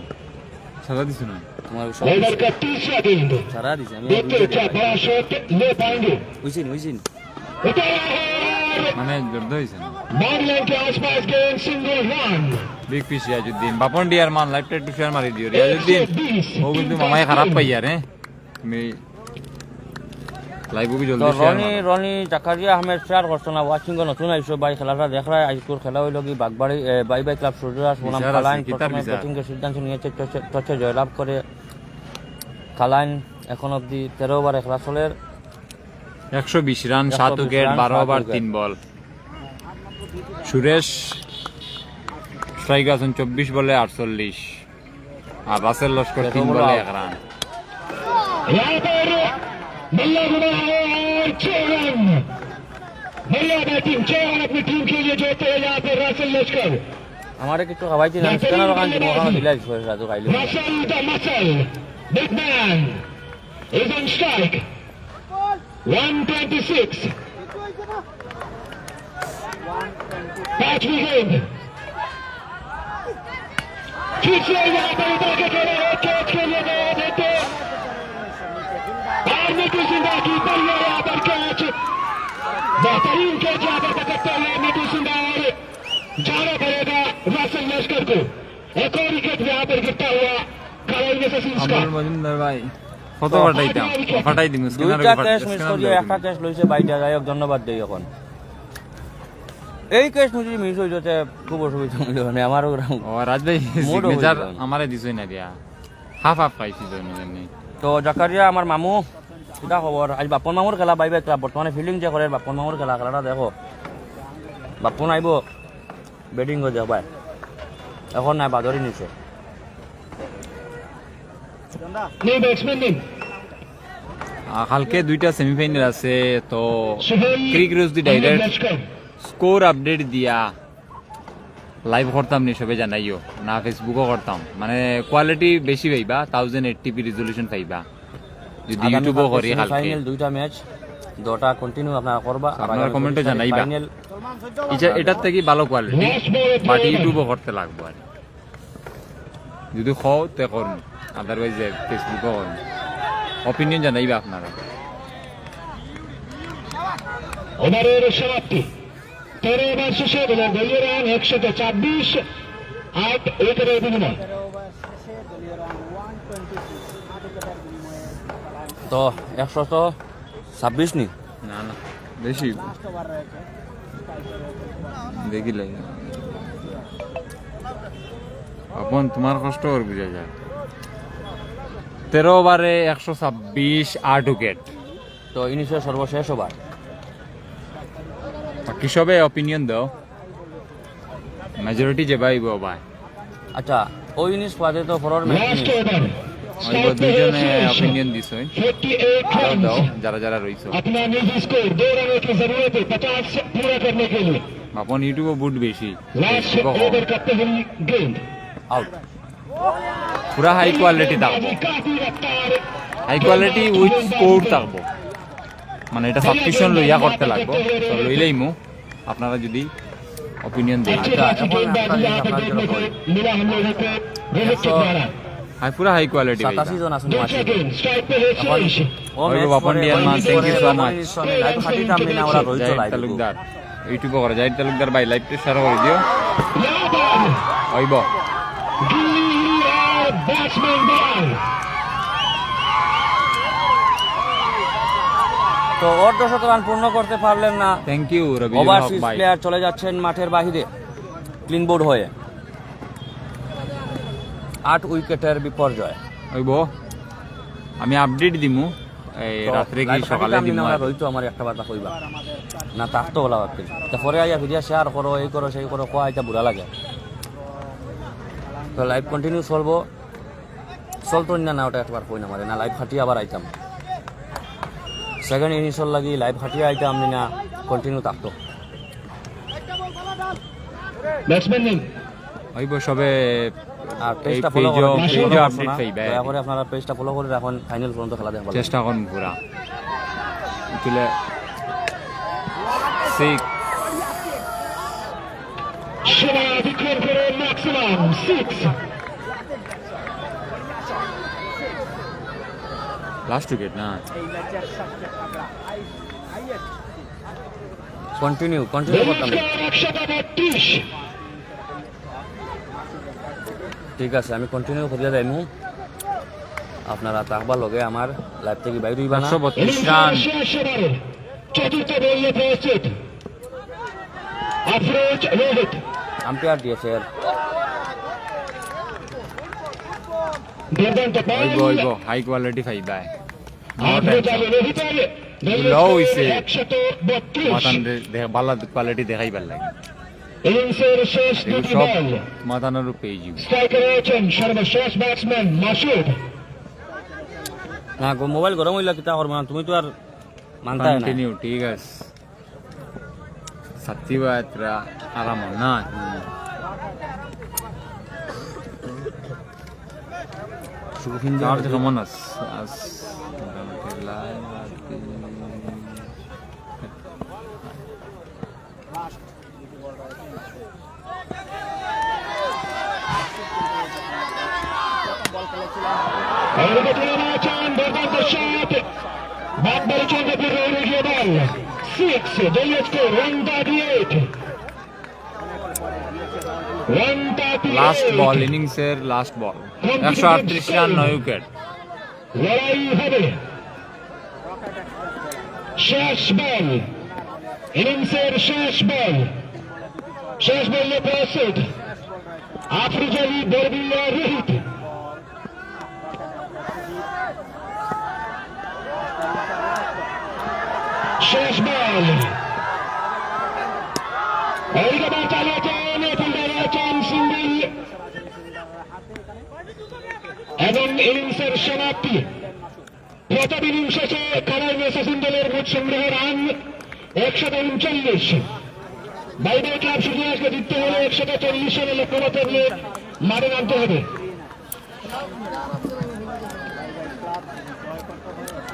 সাদা দিছ না তোমার সব ओवर का तीसरा गेंद সারা দিছে, আমি देखते हैं क्या बड़ा शॉट ले पाएंगे উইছিন উইছিন। उतारा है মানে জোরদার হয়েছে না। बाउंड्री के आसपास गेंद single run big fish Riyazuddin Bapan dear man লাইফটা একটু শেয়ার মারি দিও রিয়াজুদ্দিন। ও কিন্তু মামাই খারাপ পাই আর তুমি লাইভ কি তো জলদি শেয়ার রনি রনি জাকারিয়া আহমেদ শেয়ার করছো না, ওয়াচিং নতুন আইসো ভাই, খেলাটা দেখ রায় আজকুর খেলা হইল কি বাগবাড়ি বাই বাই ক্লাব সূর্যরাজ বনাম বিচার আছে, কালাইন কিতাব প্রথমে বিচার। ব্যাটিংয়ের সিদ্ধান্ত নিয়েছে, টসে জয়লাভ করে কালাইন এখন অবধি 13 ওভারে খেলা চলে, 120 run 7 120 wicket run, 12 7 over wicket. 3 বল। সুরেশ স্ট্রাইক আছেন 24 বলে 48, আর রাসেল লস্কর 3 দেখো বলে বলো। 1 রান। यहाँ पर बल्ला बुना है और 6 रन। बल्ला बैटिंग 6 रन अपनी टीम के लिए जोड़ते हैं यहाँ पर रासेल लश्कर। আমার কিছু খাওয়াইছি না স্ক্যানার ওখান থেকে ওখানে দিলাই রাজু খাইলে Russell the muscle, big man, is on strike. 126. पांचवी गेंद फिर से यहाँ पर उतर के खेले कैच के लिए गए देते और नीतू सिंधा कीपर ये यहाँ पर कैच, बेहतरीन कैच यहाँ पर पकड़ते हुए नीतू सिंधा और जाना पड़ेगा रासेल लश्कर को। एक और विकेट यहाँ पर गिरता हुआ कालाइन एसेसिन्स का। আব্দুল মজুমদার ভাই কত ফাটাইতাম ফাটাই দিমু স্ক্যানার দুইটা ক্যাচ মিস করিয়ে একটা ক্যাচ লইছে বাইটা যাই হোক ধন্যবাদ দেই এখন এই ক্যাচ যদি মিস হয়ে যেতে খুব অসুবিধা হইল মানে আমারও ও রাজ ভাই মোড়ও সিগনেচার হয়ে যাবে। আমারে দিছই না দিয়া হাফ হাফ পাইছি জন্য জানি। তো জাকারিয়া আমার মামু কিটা খবর আজ বাপন মামুর খেলা বাইবে ক্লাব বর্তমানে ফিল্ডিং যে করে বাপন মামুর খেলাটা দেখো বাপন আইব ব্যাটিং করে যাবাই এখন নাই বাদরি নিচে नहीं बैट्समैन नहीं কালকে দুইটা সেমিফাইনাল আছে তো सुहेल ক্রিক রোজ দি ডাইরেক্ট लश्कर স্কোর আপডেট দিয়া লাইভ করতাম নি সবে জানাইও না ফেসবুকও করতাম মানে কোয়ালিটি বেশি পাইবা 1080p রেজলিউশন পাইবা যদি ইউটিউবও করি কালকে ফাইনাল দুইটা ম্যাচ দুটা কন্টিনিউ আপনারা করবা আর আপনারা কমেন্টে জানাইবা। ফাইনাল এটার থেকে ভালো কোয়ালিটি বাট ইউটিউবও করতে লাগবো আর যদি খাও তে করুন আদারওয়াইজ ফেসবুকও করুন অপিনিয়ন জানাইবা আপনারা। ওভারের সমাপ্তি 13 ওভার শেষে দলীয় রান 126, 8 উইকেটের বিনিময়। তো 126 নি না না বেশি দেখিলে আপন তোমার কষ্ট ওর বুঝা যায়। 13 ওভারে 126, 8 উইকেট। তো ইনিংসের সর্বশেষ ওভার বাকি সবে অপিনিয়ন দাও মেজরিটি যে ভাই ভাই আচ্ছা ওই ইনিংস বাদে তো ফরওয়ার্ড ম্যাচ লাস্ট ওভার ওই দুইজনে অপিনিয়ন দিছ 48 দাও रन যারা যারা রইছো अपना निजी स्कोर 2 रनों की जरूरत है 50 पूरा करने के लिए। আপন ইউটিউবে বুট বেশি लास्ट ফেসবুকও কম। ओवर का पहली गेंद আউট পুরা হাই কোয়ালিটি থাকবো काफी रफ्तार হাই কোয়ালিটি উইথ স্কোর থাকবো মানে এটা সাবস্ক্রিপশন লইয়া করতে লাগবো তো লইলেই মু আপনারা যদি অপিনিয়ন দেন अच्छी खासी गेंदबाजी यहाँ पर देखने को मिला हम लोगों को रोहित के द्वारा। হাই পুরা হাই কোয়ালিটি ভাই 87 জন আছেন दूसरा মাঠে गेंद स्ट्राइक पे है सुरेश। ও ওই ম্যাচ বাপন করে dear man thank you so much live খাটিতে আমি না ওরা রইতো জাহিদ লাইভ তালুকদার ইউটিউবে করে জাহিদ তালুকদার ভাই লাইভটা শেয়ার করে দিও यहाँ पर হইব गिल्ली और बैट्समैन बॉल। তো অর্ধশত রান পূর্ণ করতে পারলেন না থ্যাংক ইউ রবি ওভারসিজ ভাই প্লেয়ার চলে যাচ্ছেন মাঠের বাহিরে ক্লিন বোর্ড হয়ে 8 উইকেটের বিপর্যয় হইব আমি আপডেট দিমু এই রাত্রে কি সকালে দিমু আর। রইতো আমার একটা কথা কইবা না তার তো বলা ভাবছি তারপরে আইয়া ভিডিও শেয়ার করো এই করো সেই করো কোয়া এটা বুড়া লাগে তো লাইভ কন্টিনিউ চলতো না ওটা একবার কই না মারে না লাইভ খাটিয়ে আবার আইতাম সেকেন্ড ইনিংসর লাগি লাইভ খাটিয়ে আইতাম না কন্টিনিউ থাকতো बैट्समैन नहीं হইব সবে আর এই পেজটা ফলো পেজও করুন পেজও আপডেট পাইবা দয়া করে আপনারা পেজটা ফলো করে রাখুন ফাইনাল পর্যন্ত খেলা দেখবেন চেষ্টা করুন পুরা তুলে সিক্স शिवा विक्रम करे मैक्सिमम 6। লাস্ট উইকেট না কন্টিনিউ করতাম स्कोर 132। ঠিক আছে আমি কন্টিনিউ করিয়া যাইমু আপনারা তাকবার লগে আমার লাইভ থেকে বাইরে হইবা না 132 রান चतुर्थ बॉल में प्रस्तुत अफरोज रोहित। আম্পায়ার দিয়েছে गर्दन तो হইব बॉल হইব হাই কোয়ালিটি পাইবা अफरोज आगे रोहित आगे এগুলো হইছে 132 মাতান ভালো কোয়ালিটি দেখাই ভাল লাগে ইনিংসের শেষ এগুলো দুটি সব বল মাতানোর পেয়ে যাব স্ট্রাইকার রয়েছেন সর্বশেষ ব্যাটসম্যান মাসুদ। না মোবাইল গরম হইলা কিতা করবা তুমি তো আর মানতাই না কন্টিনিউ ঠিক আছে সত্যিবাতরা আরাম না আর কেমন আস এদিকে তুলে নিয়েছেন দুর্দান্ত শট ব্যাট বলেছেন রেডিও বল 6 দলীয় স্কোর 138 লাস্ট বল ইনিংসের লাস্ট বল 138 রান 9 উইকেট লড়াই হবে শেষ বল ইনিংসের শেষ বলে প্রস্তুত আফ্রিজালি বরবিয়া রোহিত শেষ বল এইদিকে বল চালিয়েছেন ফিল্ডার সিঙ্গেল এবং ইনিংসের সমাপ্তি। প্রথম ইনিংস শেষে খেলার মেসাসিন দলের মোট সংগ্রহ রান 139। বাইরে ক্লাব সূর্যদাসকে জিততে হলে 140 রানের লক্ষ্যমাত্রা নিয়ে মাঠে নামতে হবে।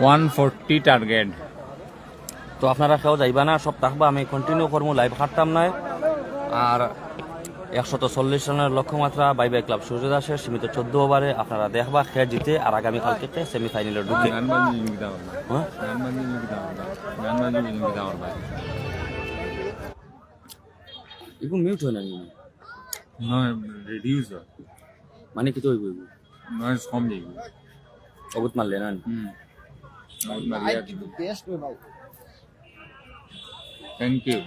140 টার্গেট তো আপনারা কেউ যাইবা না সব থাকবা আমি কন্টিনিউ করবো লাইভ হাঁটতাম নাই আর 140 রানের লক্ষ্যমাত্রা বাই বাই ক্লাব সূর্যদাসের সীমিত 14 ওভারে আপনারা দেখবা খেয়ে জিতে আর আগামীকাল থেকে সেমিফাইনালে ঢুকে হ্যাঁ এগুলো মিউট হয় না রিডিউস মানে কি তো হইব নয়েজ কম যাইব অবুত মারলে না থ্যাংক ইউ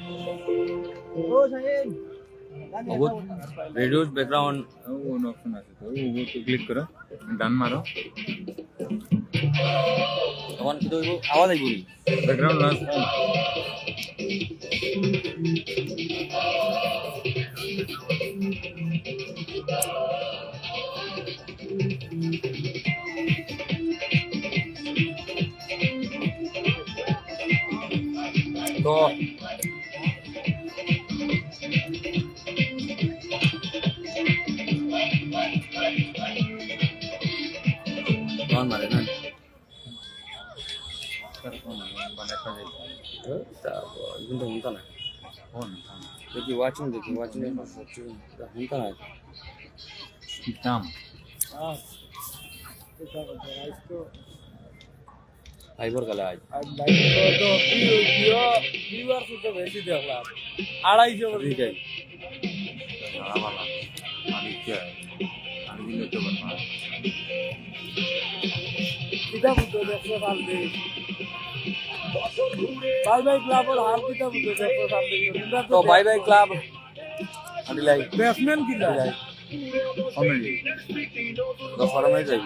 অবুত রেডিউস ব্যাকগ্রাউন্ড অপশন আছে তো ক্লিক করো ডান মারো তখন কি তো হইব আওয়াজ আইব ব্যাকগ্রাউন্ড নয়েজ তো তখন মারে না কিন্তু হুমতা না দেখি ওয়াচিং হুমতা না দাম ফাইবর কালে আজ আড়াইশো তো বাই বাই ক্লাব আদিলাই ব্যাটসম্যান কি তো ফরমে যাইব